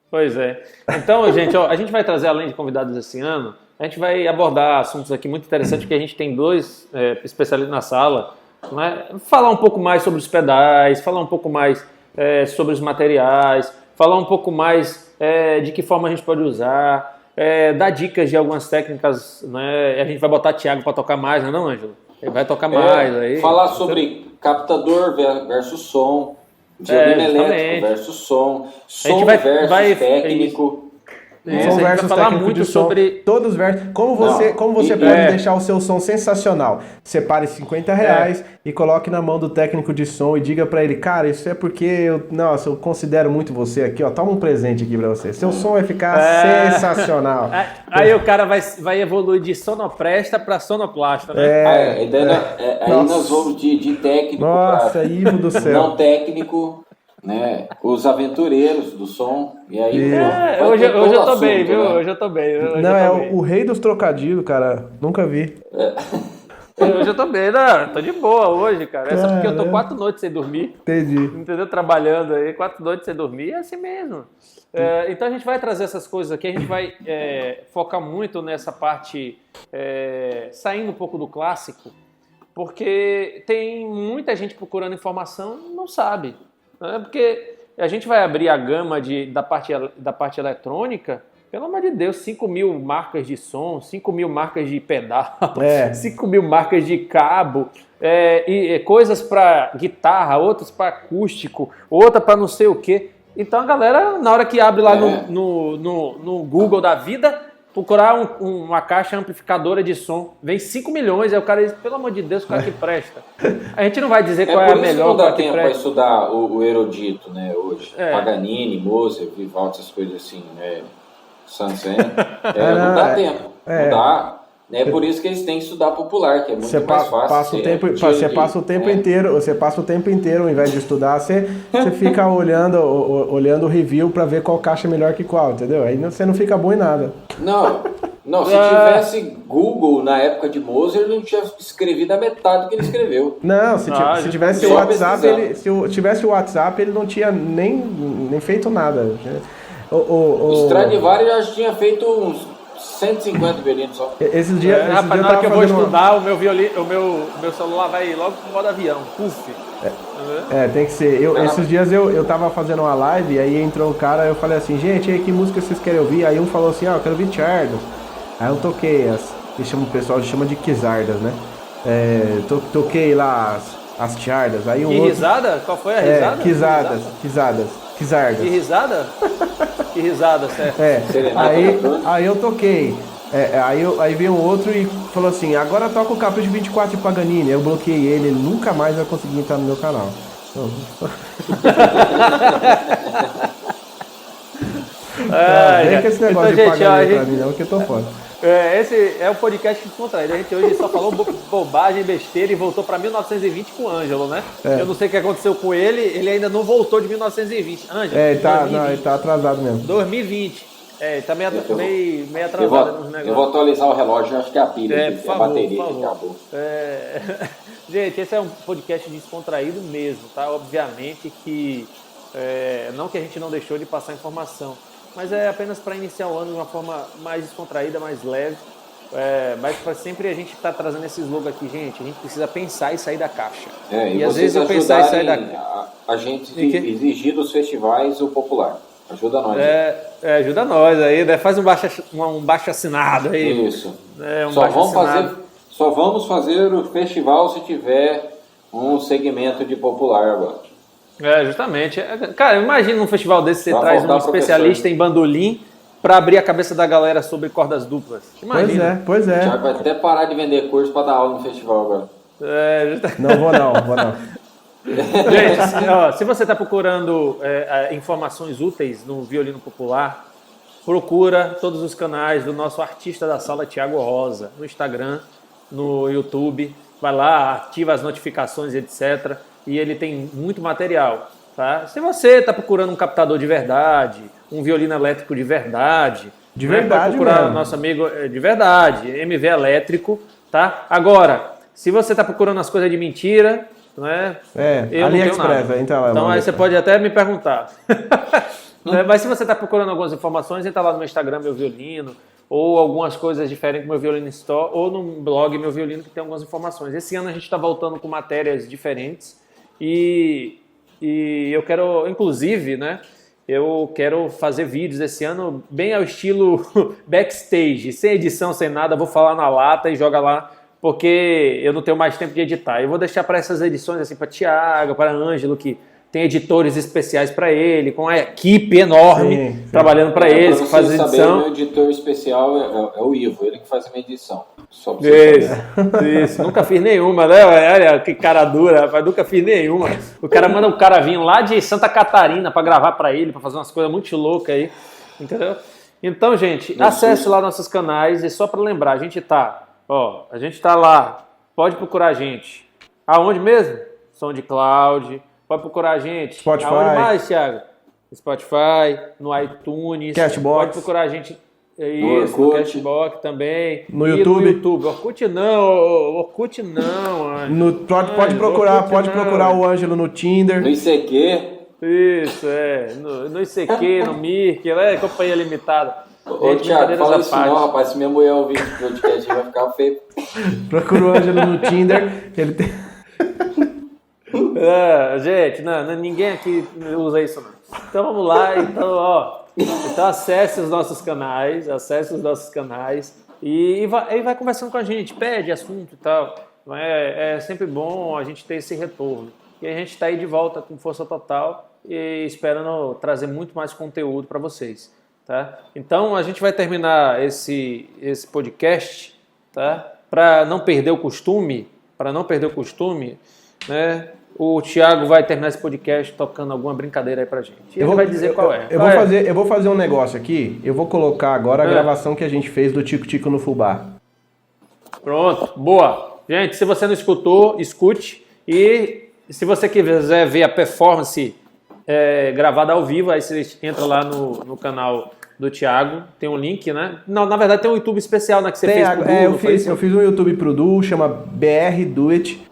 Pois é. Então, gente, a gente vai trazer, além de convidados esse ano, a gente vai abordar assuntos aqui muito interessantes, porque a gente tem 2 especialistas na sala, né? Falar um pouco mais sobre os pedais, falar um pouco mais sobre os materiais, falar um pouco mais de que forma a gente pode usar, dar dicas de algumas técnicas, né? A gente vai botar Thiago para tocar mais, não é, Ângelo? Ele vai tocar mais aí. Falar sobre captador versus som, violino elétrico versus som versus técnico. Som versus técnico de som, todos versus. Como você pode deixar o seu som sensacional? Separe R$50 e coloque na mão do técnico de som e diga pra ele, cara, isso é porque eu considero muito você aqui, ó, toma um presente aqui pra você. Seu som vai ficar sensacional. Aí o cara vai evoluir de sonopresta pra sonoplasta, né? Aí nós vamos de técnico pra Ivo do céu. Não técnico, né? Os aventureiros do som. E aí, hoje eu tô bem, viu? Né? Hoje eu tô bem. O rei dos trocadilhos, cara. Nunca vi. Hoje eu tô bem, tô de boa hoje, cara. Só porque eu tô 4 noites sem dormir. Entendi. Entendeu? Trabalhando aí, 4 noites sem dormir, é assim mesmo. Então a gente vai trazer essas coisas aqui, a gente vai focar muito nessa parte, saindo um pouco do clássico, porque tem muita gente procurando informação e não sabe. Porque a gente vai abrir a gama da parte eletrônica, pelo amor de Deus, 5.000 marcas de som, 5.000 marcas de pedal, 5.000 marcas de cabo, e coisas para guitarra, outras para acústico, outra para não sei o quê. Então a galera, na hora que abre lá no Google da vida, procurar uma caixa amplificadora de som, vem 5 milhões, aí o cara diz, pelo amor de Deus, qual é que presta? A gente não vai dizer qual é a melhor, qual é que presta. Não dá tempo para estudar o erudito, né, hoje. Paganini, Mozart, Vivaldi, essas coisas assim, né, Sansen, não dá tempo, não dá. É por isso que eles têm que estudar popular, que é muito mais fácil. Você passa o tempo inteiro, ao invés de estudar, você fica olhando o review para ver qual caixa é melhor que qual, entendeu? Aí você não fica bom em nada. Não, se tivesse Google na época de Mozart, ele não tinha escrevido a metade do que ele escreveu. Não, se tivesse o WhatsApp, se tivesse o WhatsApp, ele não tinha nem feito nada. O Stradivarius já tinha feito uns 150 violinos só. Esses dias rapaz, na hora que eu vou estudar, o meu violino, o meu celular vai logo pro modo avião. Puf. Tem que ser. Esses dias eu tava fazendo uma live e aí entrou um cara, eu falei assim, gente, aí que música vocês querem ouvir? Aí um falou assim, eu quero ouvir Chardas. Aí eu toquei o pessoal chama de Kizardas, né? Toquei lá as Chardas. Aí que risada? Qual foi a risada? Kizardas. Que risada? Que risada, certo? Aí eu toquei. Aí veio um outro e falou assim, agora toca o Capricho 24 de Paganini. Eu bloqueei ele nunca mais vai conseguir entrar no meu canal. Vem com esse negócio de pagar pra mim não, que eu tô fora. Esse é o podcast descontraído. A gente hoje só falou bobagem, besteira e voltou para 1920 com o Ângelo, né? Eu não sei o que aconteceu com ele, ele ainda não voltou de 1920. Ângelo, ele tá atrasado mesmo. 2020. Ele tá meio atrasado nos negócios. Eu vou atualizar o relógio, acho que é a pilha, por favor, a bateria por que favor. acabou. Gente, esse é um podcast descontraído mesmo, tá? Obviamente que não que a gente não deixou de passar informação, mas é apenas para iniciar o ano de uma forma mais descontraída, mais leve. Mas para sempre a gente está trazendo esse slogan aqui, gente. A gente precisa pensar e sair da caixa. E às vezes eu pensar e sair da caixa. A gente exigir dos festivais o popular. Ajuda nós. Ajuda nós aí, né? Faz um baixo assinado aí. Isso. Só vamos fazer o festival se tiver um segmento de popular agora. Justamente. Cara, imagina num festival desse você traz um especialista em bandolim para abrir a cabeça da galera sobre cordas duplas. Imagina. Pois é. Já vai até parar de vender curso para dar aula no festival agora. Não vou não. Gente, se você está procurando informações úteis no violino popular, procura todos os canais do nosso artista da sala, Thiago Rosa, no Instagram, no YouTube. Vai lá, ativa as notificações, etc. E ele tem muito material. Tá? Se você está procurando um captador de verdade, um violino elétrico de verdade, vai procurar o nosso amigo de verdade, MV elétrico. Tá? Agora, se você está procurando as coisas de mentira... eu AliExpress, então aí você pode até me perguntar. Mas se você está procurando algumas informações, entra lá no meu Instagram, Meu Violino, ou algumas coisas diferentes do Meu Violino Store, ou no blog Meu Violino, que tem algumas informações. Esse ano a gente está voltando com matérias diferentes e eu quero, inclusive, eu quero fazer vídeos esse ano bem ao estilo backstage, sem edição, sem nada, vou falar na lata e joga lá, porque eu não tenho mais tempo de editar. Eu vou deixar para essas edições, assim, para Thiago, para Ângelo, que tem editores especiais para ele, com a equipe enorme trabalhando para eles, que faz edição. O meu editor especial é o Ivo, ele que faz a minha edição. Isso. Nunca fiz nenhuma, né? Olha que cara dura, rapaz, nunca fiz nenhuma. O cara manda um cara vir lá de Santa Catarina para gravar para ele, para fazer umas coisas muito loucas aí, entendeu? Então, gente, acesse lá nossos canais e só para lembrar, a gente tá lá, pode procurar a gente. Aonde mesmo? SoundCloud, pode procurar a gente. Spotify. Aonde mais, Thiago? Spotify, no iTunes. Cashbox. Pode procurar a gente. No Cashbox também. No YouTube. Orkut não. Pode procurar o Ângelo no Tinder. No ICQ. Isso, no ICQ, no Mirk, companhia limitada. Ô, Thiago, fala isso não, rapaz. Se minha mulher ouvir o podcast, vai ficar feio. Procura o Ângelo no Tinder, que ele tem... Gente, ninguém aqui usa isso não. Então vamos lá, então acesse os nossos canais e vai conversando com a gente, pede assunto e tal. É sempre bom a gente ter esse retorno. E a gente está aí de volta com força total e esperando trazer muito mais conteúdo para vocês. Tá? Então a gente vai terminar esse podcast, tá? Para não perder o costume, né? O Thiago vai terminar esse podcast tocando alguma brincadeira aí pra gente. E ele vai dizer qual é. Eu vou fazer um negócio aqui. Eu vou colocar agora a gravação que a gente fez do Tico Tico no Fubá. Pronto, boa. Gente, se você não escutou, escute. E se você quiser ver a performance gravada ao vivo, aí você entra lá no canal do Thiago. Tem um link, né? Não, na verdade tem um YouTube especial, né? Que você fez pro Du, eu fiz um YouTube pro Du, chama BR Do It.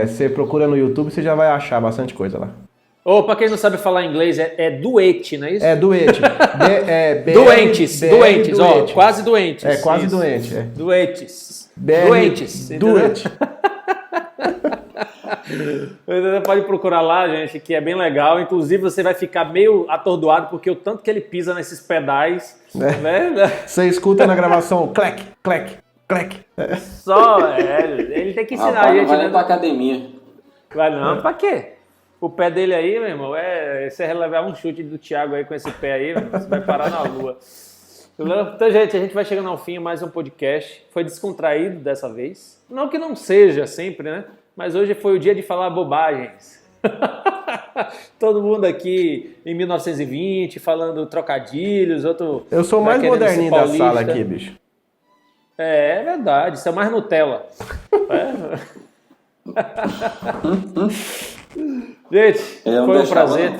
Você procura no YouTube, você já vai achar bastante coisa lá. Pra quem não sabe falar inglês, é duet, não é isso? É duet. Doentes, quase doentes. Quase doente. Doentes. Doentes. Duet. Você pode procurar lá, gente, que é bem legal. Inclusive, você vai ficar meio atordoado, porque o tanto que ele pisa nesses pedais. Né? Você escuta na gravação, clec, clec. Clec. Ele tem que ensinar a gente. Vai nem pra academia. Vai não, pra quê? O pé dele aí, meu irmão, você levar um chute do Thiago aí com esse pé aí, meu irmão, você vai parar na lua. Então, gente, a gente vai chegando ao fim, mais um podcast. Foi descontraído dessa vez. Não que não seja sempre, né? Mas hoje foi o dia de falar bobagens. Todo mundo aqui em 1920 falando trocadilhos, outro. Eu sou o mais moderninho da sala aqui, bicho. É verdade, isso é mais Nutella. Gente, foi um prazer.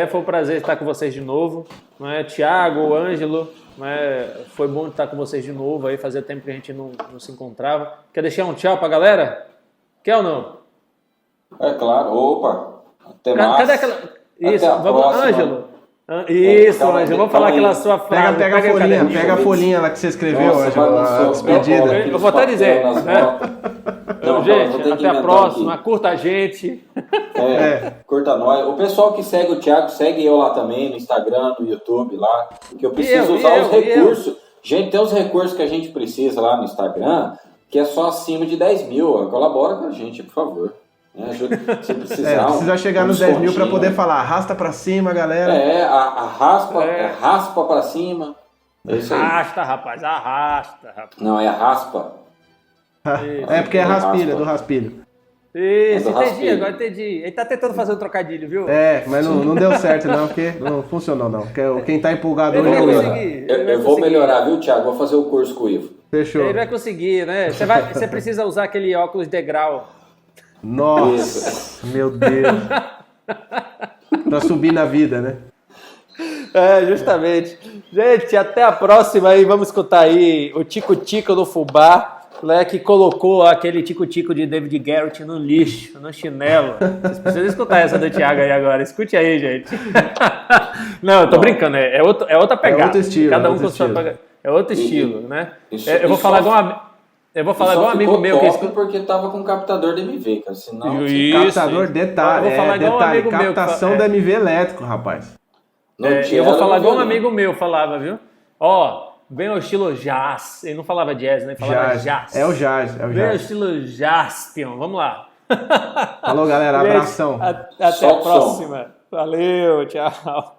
Foi um prazer estar com vocês de novo. Tiago, Ângelo, foi bom estar com vocês de novo. Aí fazia tempo que a gente não se encontrava. Quer deixar um tchau pra galera? Quer ou não? É claro. Opa, até mais. Cadê aquela... Isso, vamos, próxima. Ângelo. Isso, Ângelo, vamos falar aquela sua frase. Pega a folhinha lá que você escreveu, Ângelo, a despedida. Eu vou até dizer. Gente, até a próxima. Aqui. Curta a gente. Curta nós. O pessoal que segue o Thiago, segue eu lá também, no Instagram, no YouTube lá. Que eu preciso usar os recursos. Gente, tem os recursos que a gente precisa lá no Instagram, que é só acima de 10 mil. Colabora com a gente, por favor. Se precisar, precisa chegar nos 10 mil para poder falar. Arrasta pra cima, galera. Raspa pra cima. É isso aí. Arrasta, rapaz. Não, é raspa. É porque é raspilha, do raspilho. Isso, agora entendi. Ele tá tentando fazer um trocadilho, viu? Mas não deu certo não, porque não funcionou não. Quem tá empolgado hoje é o Ivo. Eu vou melhorar, viu, Thiago? Vou fazer o curso com o Ivo. Fechou. Ele vai conseguir, né? Você precisa usar aquele óculos degrau. Nossa, meu Deus. Pra subir na vida, né? Justamente. Gente, até a próxima aí. Vamos escutar aí o Tico-Tico do Fubá, né, que colocou aquele Tico-Tico de David Garrett no lixo, no chinelo. Vocês precisam escutar essa do Thiago aí agora. Escute aí, gente. Não, eu tô brincando. É outra pegada. É outro estilo. Cada um com sua pegada. É outro estilo, né? Eu vou falar igual um amigo meu que porque tava com captador de MV, cara. Senão, captador detalhe. Eu vou falar igual um amigo meu. Captação do MV elétrico, rapaz. Eu vou falar igual um amigo meu falava, viu? Bem o estilo jazz. Ele não falava jazz, né? Ele falava jazz. É o jazz. Bem o estilo jaspion. Vamos lá. Falou, galera. Abração. Até a próxima. Valeu, tchau.